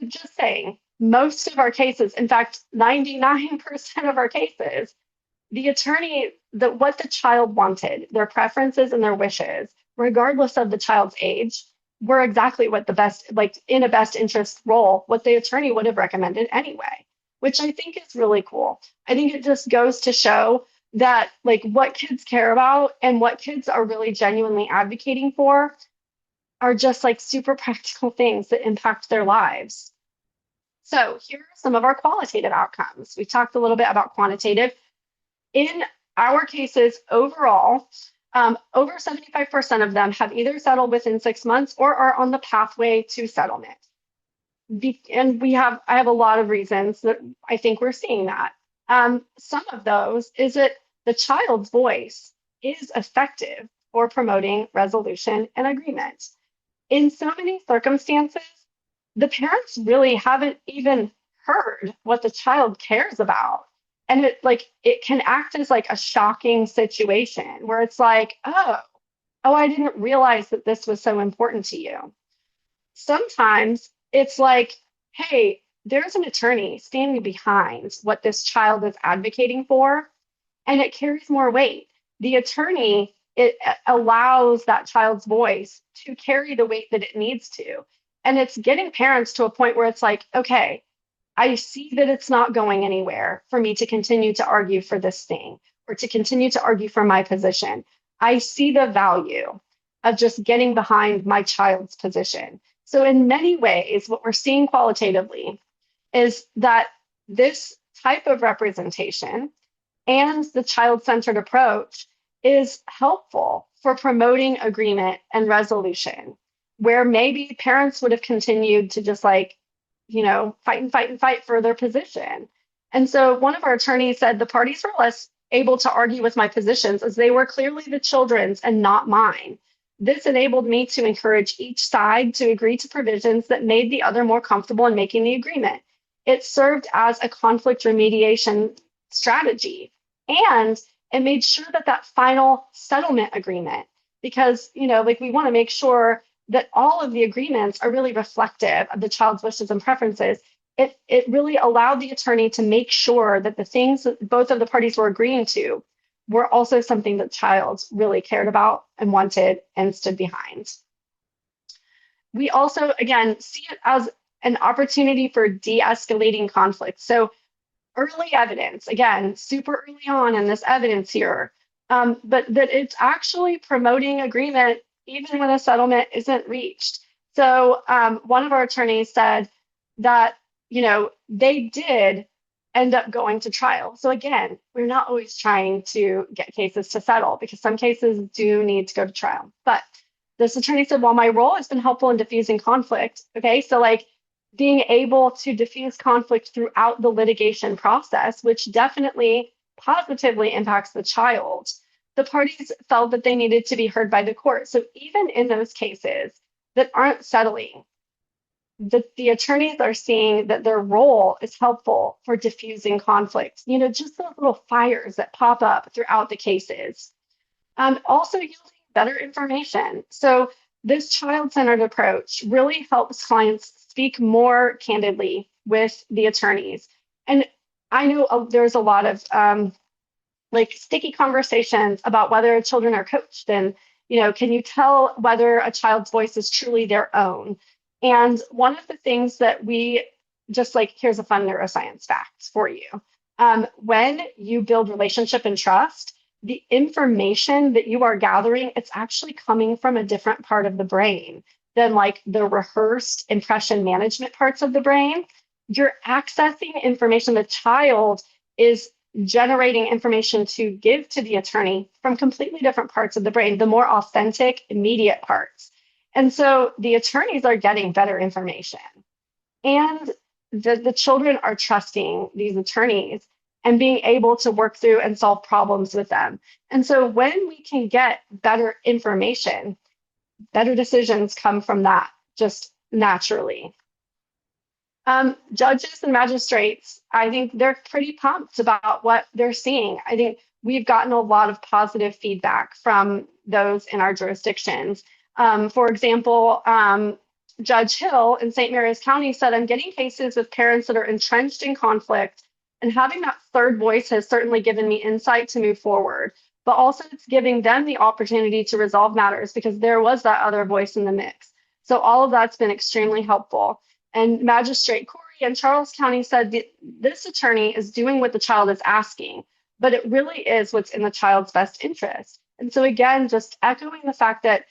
S1: just saying, most of our cases, in fact, 99% of our cases, the attorney, what the child wanted, their preferences and their wishes, regardless of the child's age, were exactly what the best, like in a best interest role, what the attorney would have recommended anyway, which I think is really cool. I think it just goes to show that, like, what kids care about and what kids are really genuinely advocating for are just like super practical things that impact their lives. So here are some of our qualitative outcomes. We talked a little bit about quantitative. In our cases overall, over 75% of them have either settled within 6 months or are on the pathway to settlement. And I have a lot of reasons that I think we're seeing that. Some of those is that the child's voice is effective for promoting resolution and agreement. In so many circumstances, the parents really haven't even heard what the child cares about. And it can act as like a shocking situation where it's like, oh, I didn't realize that this was so important to you. Sometimes it's like, hey, there's an attorney standing behind what this child is advocating for, and it carries more weight. The attorney, it allows that child's voice to carry the weight that it needs to. And it's getting parents to a point where it's like, okay, I see that it's not going anywhere for me to continue to argue for this thing or to continue to argue for my position. I see the value of just getting behind my child's position. So, in many ways, what we're seeing qualitatively is that this type of representation and the child centered approach is helpful for promoting agreement and resolution, where maybe parents would have continued to just like, fight and fight and fight for their position. And so one of our attorneys said the parties were less able to argue with my positions as they were clearly the children's and not mine. This enabled me to encourage each side to agree to provisions that made the other more comfortable in making the agreement. It served as a conflict remediation strategy. And it made sure that that final settlement agreement, because, like we want to make sure that all of the agreements are really reflective of the child's wishes and preferences. It really allowed the attorney to make sure that the things that both of the parties were agreeing to were also something that child really cared about and wanted and stood behind. We also, again, see it as an opportunity for de-escalating conflict. So early evidence, again, super early on in this evidence here, but that it's actually promoting agreement even when a settlement isn't reached. So one of our attorneys said that, they did end up going to trial. So again, we're not always trying to get cases to settle because some cases do need to go to trial. But this attorney said, well, my role has been helpful in diffusing conflict. Okay, so like being able to diffuse conflict throughout the litigation process, which definitely positively impacts the child. The parties felt that they needed to be heard by the court. So even in those cases that aren't settling, the attorneys are seeing that their role is helpful for diffusing conflict, just those little fires that pop up throughout the cases. Also yielding better information. So this child-centered approach really helps clients speak more candidly with the attorneys. And I know there's a lot of like sticky conversations about whether children are coached and, can you tell whether a child's voice is truly their own? And one of the things that we just like, here's a fun neuroscience fact for you. When you build relationship and trust, the information that you are gathering, it's actually coming from a different part of the brain than like the rehearsed impression management parts of the brain. You're accessing information. The child is generating information to give to the attorney from completely different parts of the brain, the more authentic, immediate parts. And so the attorneys are getting better information. And the children are trusting these attorneys and being able to work through and solve problems with them. And so when we can get better information, better decisions come from that just naturally. Judges and magistrates, I think they're pretty pumped about what they're seeing. I think we've gotten a lot of positive feedback from those in our jurisdictions. For example, Judge Hill in St. Mary's County said, I'm getting cases with parents that are entrenched in conflict, and having that third voice has certainly given me insight to move forward. But also it's giving them the opportunity to resolve matters because there was that other voice in the mix. So all of that's been extremely helpful. And Magistrate Corey in Charles County said that this attorney is doing what the child is asking, but it really is what's in the child's best interest. And so again, just echoing the fact that,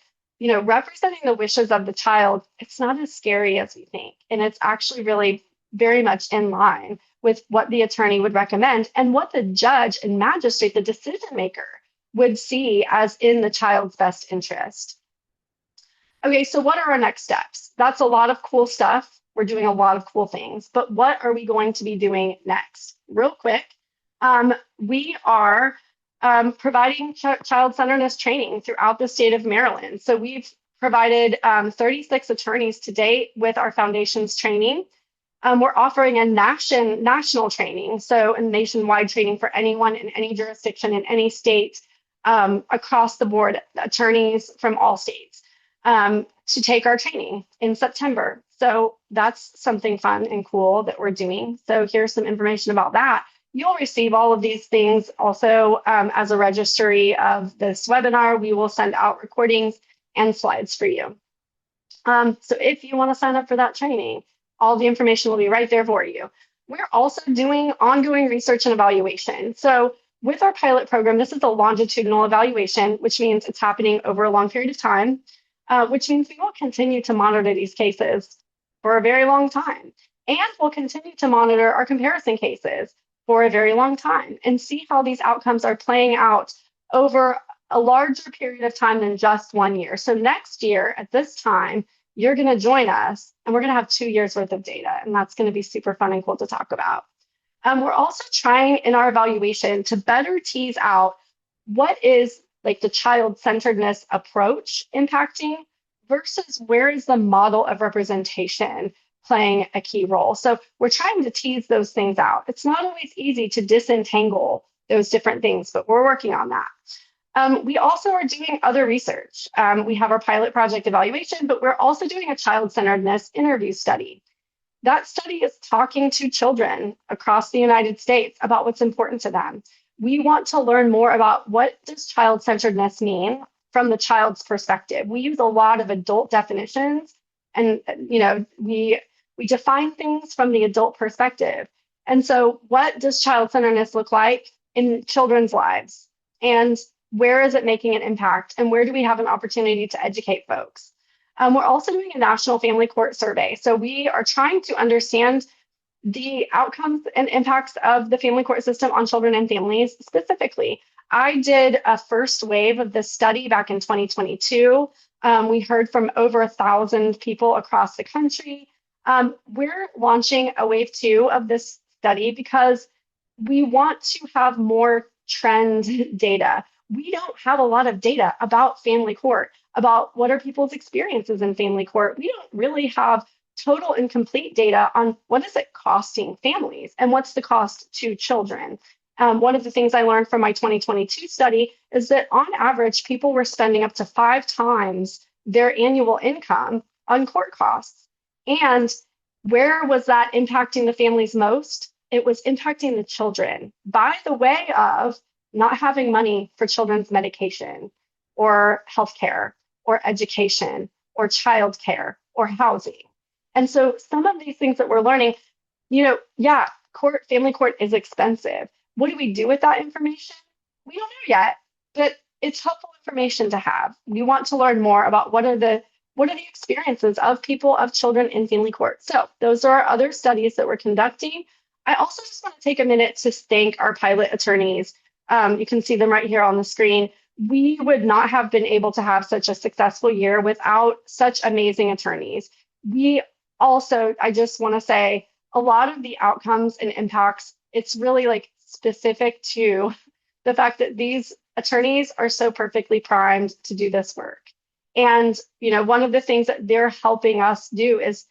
S1: representing the wishes of the child, it's not as scary as we think. And it's actually really very much in line with what the attorney would recommend and what the judge and magistrate, the decision maker, would see as in the child's best interest. Okay, so what are our next steps? That's a lot of cool stuff. We're doing a lot of cool things, but what are we going to be doing next? Real quick, we are providing child-centeredness training throughout the state of Maryland. So we've provided 36 attorneys to date with our foundation's training. We're offering a national training, so a nationwide training for anyone in any jurisdiction in any state, across the board, attorneys from all states, to take our training in September. So that's something fun and cool that we're doing. So here's some information about that. You'll receive all of these things also as a registry of this webinar. We will send out recordings and slides for you. So if you want to sign up for that training, all the information will be right there for you. We're also doing ongoing research and evaluation. So with our pilot program, this is a longitudinal evaluation, which means it's happening over a long period of time, which means we will continue to monitor these cases for a very long time. And we'll continue to monitor our comparison cases for a very long time and see how these outcomes are playing out over a larger period of time than just 1 year. So next year at this time, you're going to join us and we're going to have 2 years worth of data. And that's going to be super fun and cool to talk about. We're also trying in our evaluation to better tease out what is like the child-centeredness approach impacting versus where is the model of representation playing a key role. So we're trying to tease those things out. It's not always easy to disentangle those different things, but we're working on that. We also are doing other research. We have our pilot project evaluation, but we're also doing a child-centeredness interview study. That study is talking to children across the United States about what's important to them. We want to learn more about what does child-centeredness mean from the child's perspective. We use a lot of adult definitions, and we define things from the adult perspective. And so what does child-centeredness look like in children's lives? And where is it making an impact? And where do we have an opportunity to educate folks? We're also doing a national family court survey. So we are trying to understand the outcomes and impacts of the family court system on children and families specifically. I did a first wave of this study back in 2022. We heard from over 1,000 people across the country. We're launching a wave 2 of this study because we want to have more trend data. We don't have a lot of data about family court, about what are people's experiences in family court. We don't really have total and complete data on what is it costing families and what's the cost to children. One of the things I learned from my 2022 study is that on average, people were spending up to 5 times their annual income on court costs. And where was that impacting the families most? It was impacting the children by the way of not having money for children's medication or healthcare or education or childcare or housing. And so some of these things that we're learning, family court is expensive. What do we do with that information? We don't know yet, but it's helpful information to have. We want to learn more about what are the experiences of people, of children in family court. So those are our other studies that we're conducting. I also just want to take a minute to thank our pilot attorneys. You can see them right here on the screen. We would not have been able to have such a successful year without such amazing attorneys. I just want to say a lot of the outcomes and impacts, it's really like specific to the fact that these attorneys are so perfectly primed to do this work. And, one of the things that they're helping us do is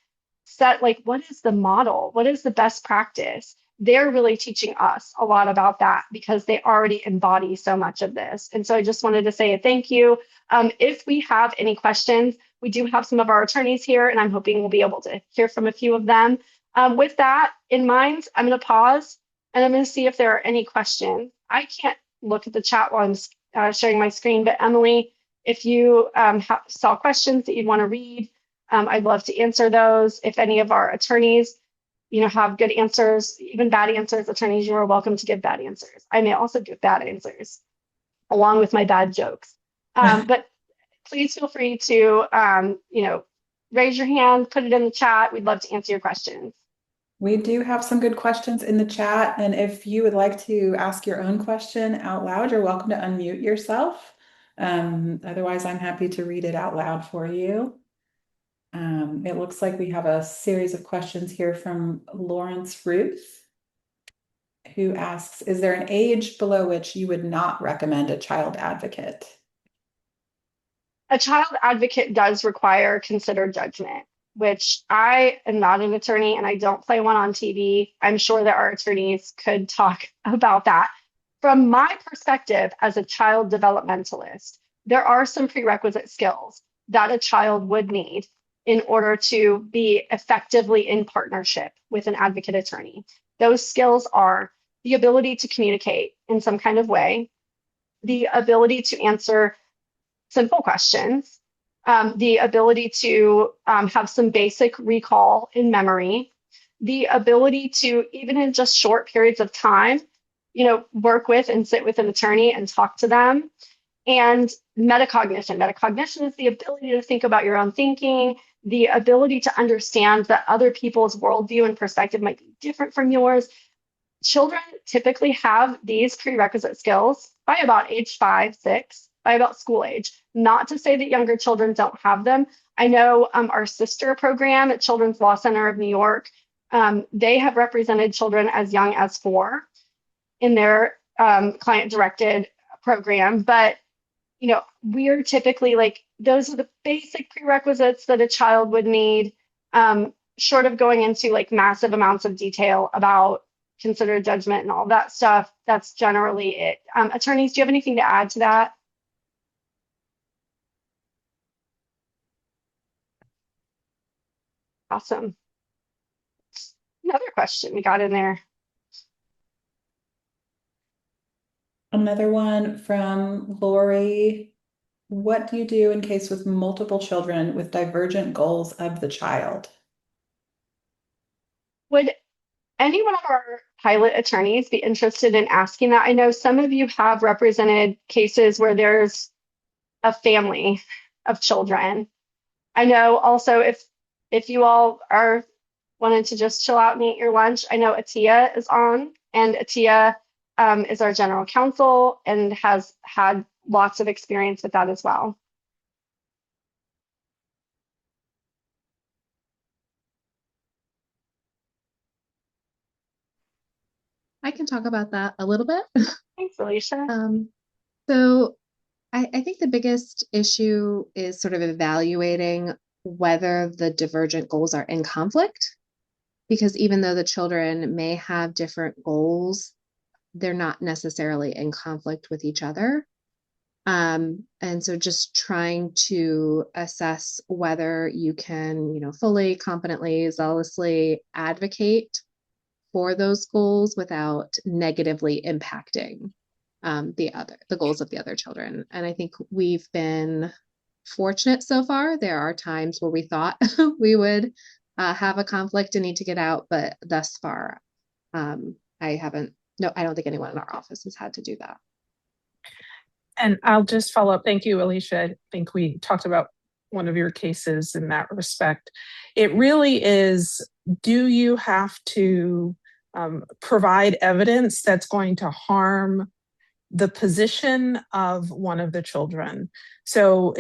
S1: set what is the model? What is the best practice? They're really teaching us a lot about that because they already embody so much of this. And so I just wanted to say a thank you. If we have any questions, we do have some of our attorneys here, and I'm hoping we'll be able to hear from a few of them. With that in mind, I'm going to pause and I'm going to see if there are any questions. I can't look at the chat while I'm sharing my screen, but Emily, if you saw questions that you'd want to read, I'd love to answer those. If any of our attorneys have good answers, even bad answers, attorneys, you are welcome to give bad answers. I may also give bad answers along with my bad jokes. But please feel free to, raise your hand, put it in the chat. We'd love to answer your questions.
S3: We do have some good questions in the chat. And if you would like to ask your own question out loud, you're welcome to unmute yourself. Otherwise, I'm happy to read it out loud for you. It looks like we have a series of questions here from Lawrence Ruth, who asks, is there an age below which you would not recommend a child advocate?
S1: A child advocate does require considered judgment, which I am not an attorney and I don't play one on TV. I'm sure that our attorneys could talk about that. From my perspective as a child developmentalist, there are some prerequisite skills that a child would need in order to be effectively in partnership with an advocate attorney. Those skills are the ability to communicate in some kind of way, the ability to answer simple questions, the ability to have some basic recall in memory, the ability to, even in just short periods of time, work with and sit with an attorney and talk to them. And metacognition. Metacognition is the ability to think about your own thinking, the ability to understand that other people's worldview and perspective might be different from yours. Children typically have these prerequisite skills by about age 5, 6, by about school age. Not to say that younger children don't have them. I know our sister program at Children's Law Center of New York, they have represented children as young as 4 in their client-directed program. But we're typically like, those are the basic prerequisites that a child would need, short of going into like massive amounts of detail about considered judgment and all that stuff. That's generally it. Attorneys, do you have anything to add to that? Awesome. Another question we got in there.
S3: Another one from Lori. What do you do in case with multiple children with divergent goals of the child?
S1: Would any one of our pilot attorneys be interested in asking that? I know some of you have represented cases where there's a family of children. I know also if you all are wanting to just chill out and eat your lunch, I know Atia is on, and Atia is our general counsel and has had lots of experience with that as well.
S4: I can talk about that a little bit.
S1: Thanks, Alicia.
S4: So I think the biggest issue is sort of evaluating whether the divergent goals are in conflict, because even though the children may have different goals, they're not necessarily in conflict with each other. And so just trying to assess whether you can, fully, competently, zealously advocate for those goals without negatively impacting the goals of the other children. And I think we've been fortunate so far. There are times where we thought we would have a conflict and need to get out, but thus far, I don't think anyone in our office has had to do that.
S5: And I'll just follow up. Thank you, Alicia. I think we talked about one of your cases in that respect. It really is, do you have to provide evidence that's going to harm the position of one of the children? So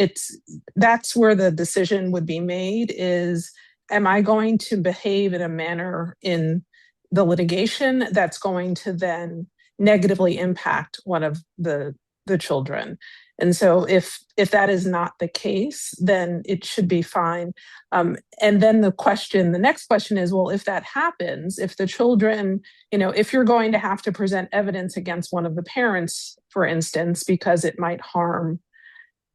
S5: that's where the decision would be made is, am I going to behave in a manner in the litigation that's going to then negatively impact one of the children? And so if that is not the case, then it should be fine. And then the next question is, well, if that happens, if the children, if you're going to have to present evidence against one of the parents, for instance, because it might harm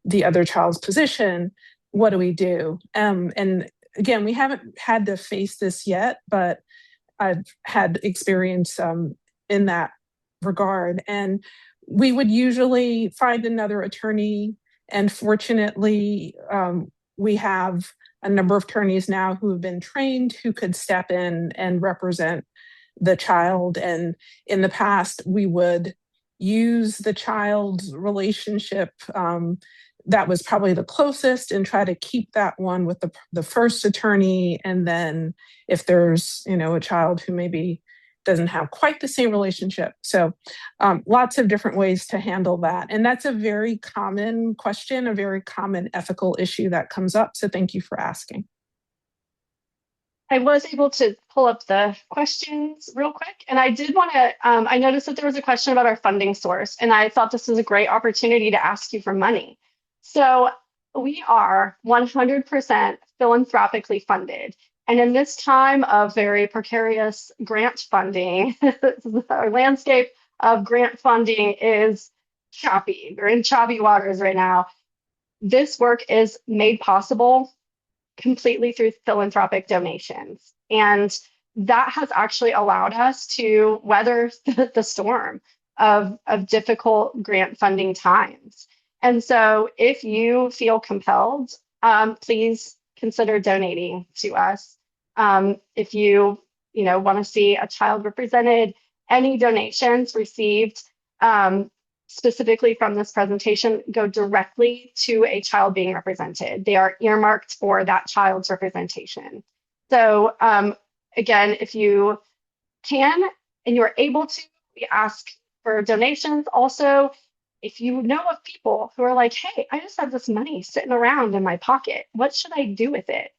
S5: the other child's position, what do we do? And again, we haven't had to face this yet, but I've had experience in that regard. And we would usually find another attorney. And fortunately, we have a number of attorneys now who have been trained who could step in and represent the child. And in the past, we would use the child's relationship that was probably the closest and try to keep that one with the first attorney. And then if there's, a child who maybe doesn't have quite the same relationship. So lots of different ways to handle that. And that's a very common question, a very common ethical issue that comes up. So thank you for asking.
S1: I was able to pull up the questions real quick. And I did want to, I noticed that there was a question about our funding source. And I thought this was a great opportunity to ask you for money. So we are 100% philanthropically funded. And in this time of very precarious grant funding, our landscape of grant funding is choppy. We're in choppy waters right now. This work is made possible completely through philanthropic donations. And that has actually allowed us to weather the storm of difficult grant funding times. And so if you feel compelled, please consider donating to us. If you want to see a child represented, any donations received specifically from this presentation go directly to a child being represented. They are earmarked for that child's representation. So again, if you can and you're able to, we ask for donations. Also, if you know of people who are like, hey, I just have this money sitting around in my pocket, what should I do with it?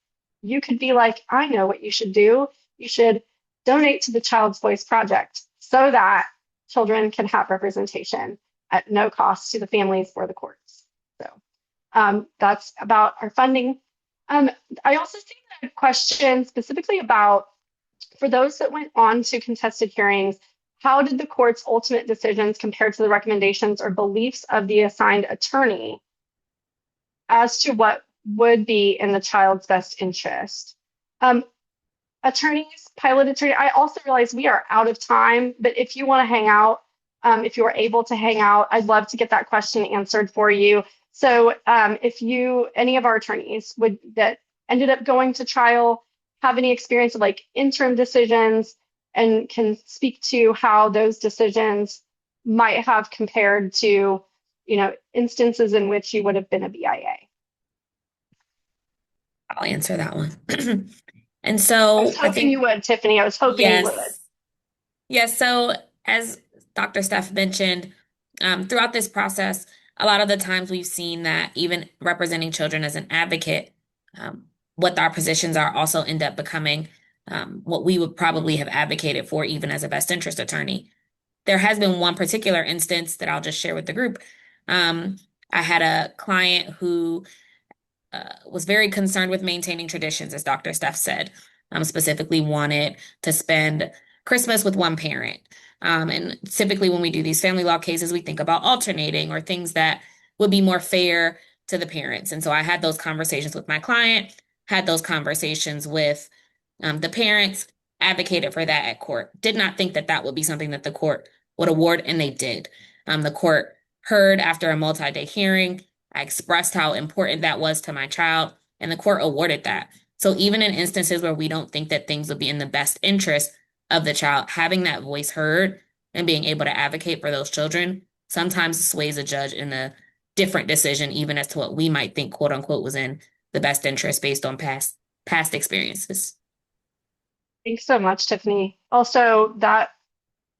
S1: You could be like, I know what you should do. You should donate to the Child's Voice Project so that children can have representation at no cost to the families or the courts. So that's about our funding. I also see a question specifically about, for those that went on to contested hearings, how did the court's ultimate decisions compare to the recommendations or beliefs of the assigned attorney as to what would be in the child's best interest? Attorneys, pilot attorney, I also realize we are out of time, but if you want to hang out, if you are able to hang out, I'd love to get that question answered for you. So if any of our attorneys that ended up going to trial, have any experience of like interim decisions and can speak to how those decisions might have compared to, instances in which you would have been a BIA.
S6: I'll answer that one. And
S1: I
S6: so
S1: was hoping you would, Tiffany. I was hoping you would.
S6: Yes. So as Dr. Stef mentioned, throughout this process, a lot of the times we've seen that even representing children as an advocate, what our positions are also end up becoming what we would probably have advocated for even as a best interest attorney. There has been one particular instance that I'll just share with the group. I had a client who was very concerned with maintaining traditions, as Dr. Stef said, specifically wanted to spend Christmas with one parent. And typically when we do these family law cases, we think about alternating or things that would be more fair to the parents. And so I had those conversations with my client, had those conversations with the parents, advocated for that at court. Did not think that that would be something that the court would award, and they did. The court heard after a multi-day hearing. I expressed how important that was to my child, and the court awarded that. So even in instances where we don't think that things would be in the best interest of the child, having that voice heard and being able to advocate for those children sometimes sways a judge in a different decision, even as to what we might think, quote unquote, was in the best interest based on past experiences.
S1: Thanks so much, Tiffany. Also, that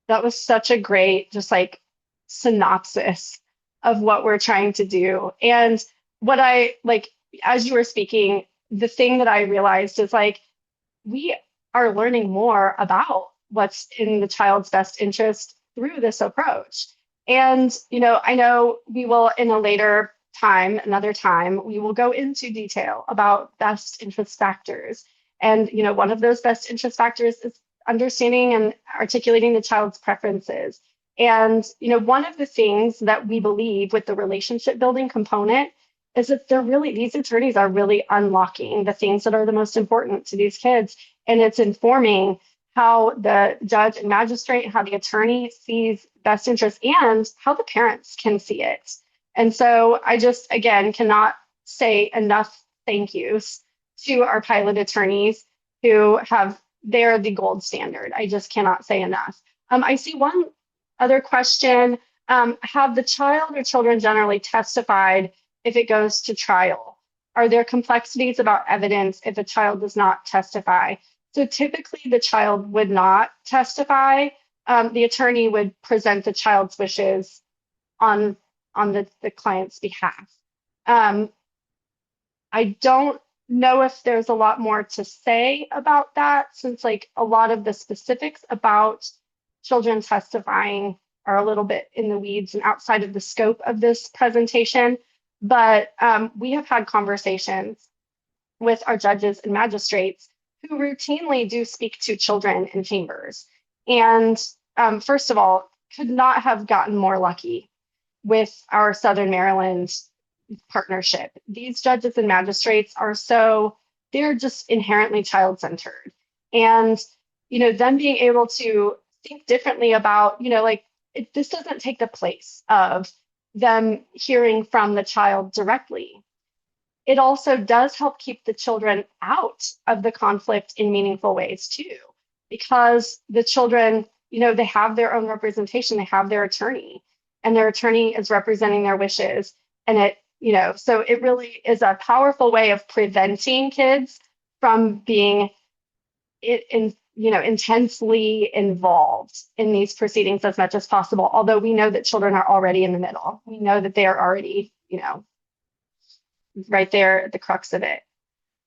S1: was such a great, just like synopsis of what we're trying to do. And what I like, as you were speaking, the thing that I realized is like, we are learning more about what's in the child's best interest through this approach. And, I know we will in a later time, another time, we will go into detail about best interest factors. And, one of those best interest factors is understanding and articulating the child's preferences. And, one of the things that we believe with the relationship building component is that these attorneys are really unlocking the things that are the most important to these kids. And it's informing how the judge and magistrate, how the attorney sees best interest and how the parents can see it. And so I just, again, cannot say enough thank yous to our pilot attorneys who they're the gold standard. I just cannot say enough. I see one other question. Have the child or children generally testified if it goes to trial? Are there complexities about evidence if a child does not testify? So typically the child would not testify. The attorney would present the child's wishes on the client's behalf. I don't know if there's a lot more to say about that, since like a lot of the specifics about children testifying are a little bit in the weeds and outside of the scope of this presentation. But we have had conversations with our judges and magistrates who routinely do speak to children in chambers. And first of all, could not have gotten more lucky with our Southern Maryland partnership. These judges and magistrates they're just inherently child-centered. And, them being able to think differently about, like, this doesn't take the place of them hearing from the child directly. It also does help keep the children out of the conflict in meaningful ways too, because the children, they have their own representation, they have their attorney, and their attorney is representing their wishes. And so it really is a powerful way of preventing kids from being intensely involved in these proceedings as much as possible. Although we know that children are already in the middle. We know that they are already, right there at the crux of it.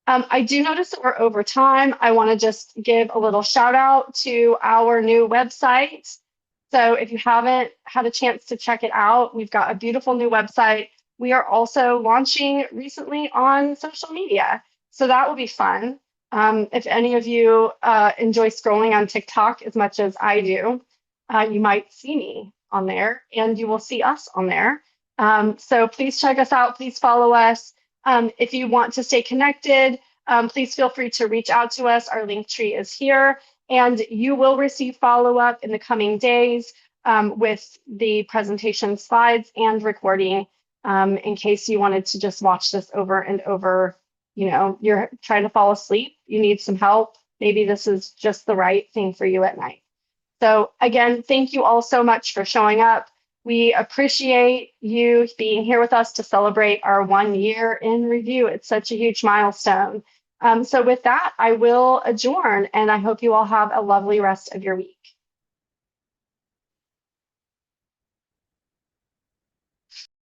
S1: I do notice that we're over time. I want to just give a little shout out to our new website. So if you haven't had a chance to check it out, we've got a beautiful new website. We are also launching recently on social media. So that will be fun. If any of you enjoy scrolling on TikTok as much as I do, you might see me on there and you will see us on there. So please check us out. Please follow us. If you want to stay connected, please feel free to reach out to us. Our link tree is here, and you will receive follow-up in the coming days with the presentation slides and recording in case you wanted to just watch this over and over. You're trying to fall asleep, you need some help. Maybe this is just the right thing for you at night. So again, thank you all so much for showing up. We appreciate you being here with us to celebrate our 1 year in review. It's such a huge milestone. So with that, I will adjourn, and I hope you all have a lovely rest of your week.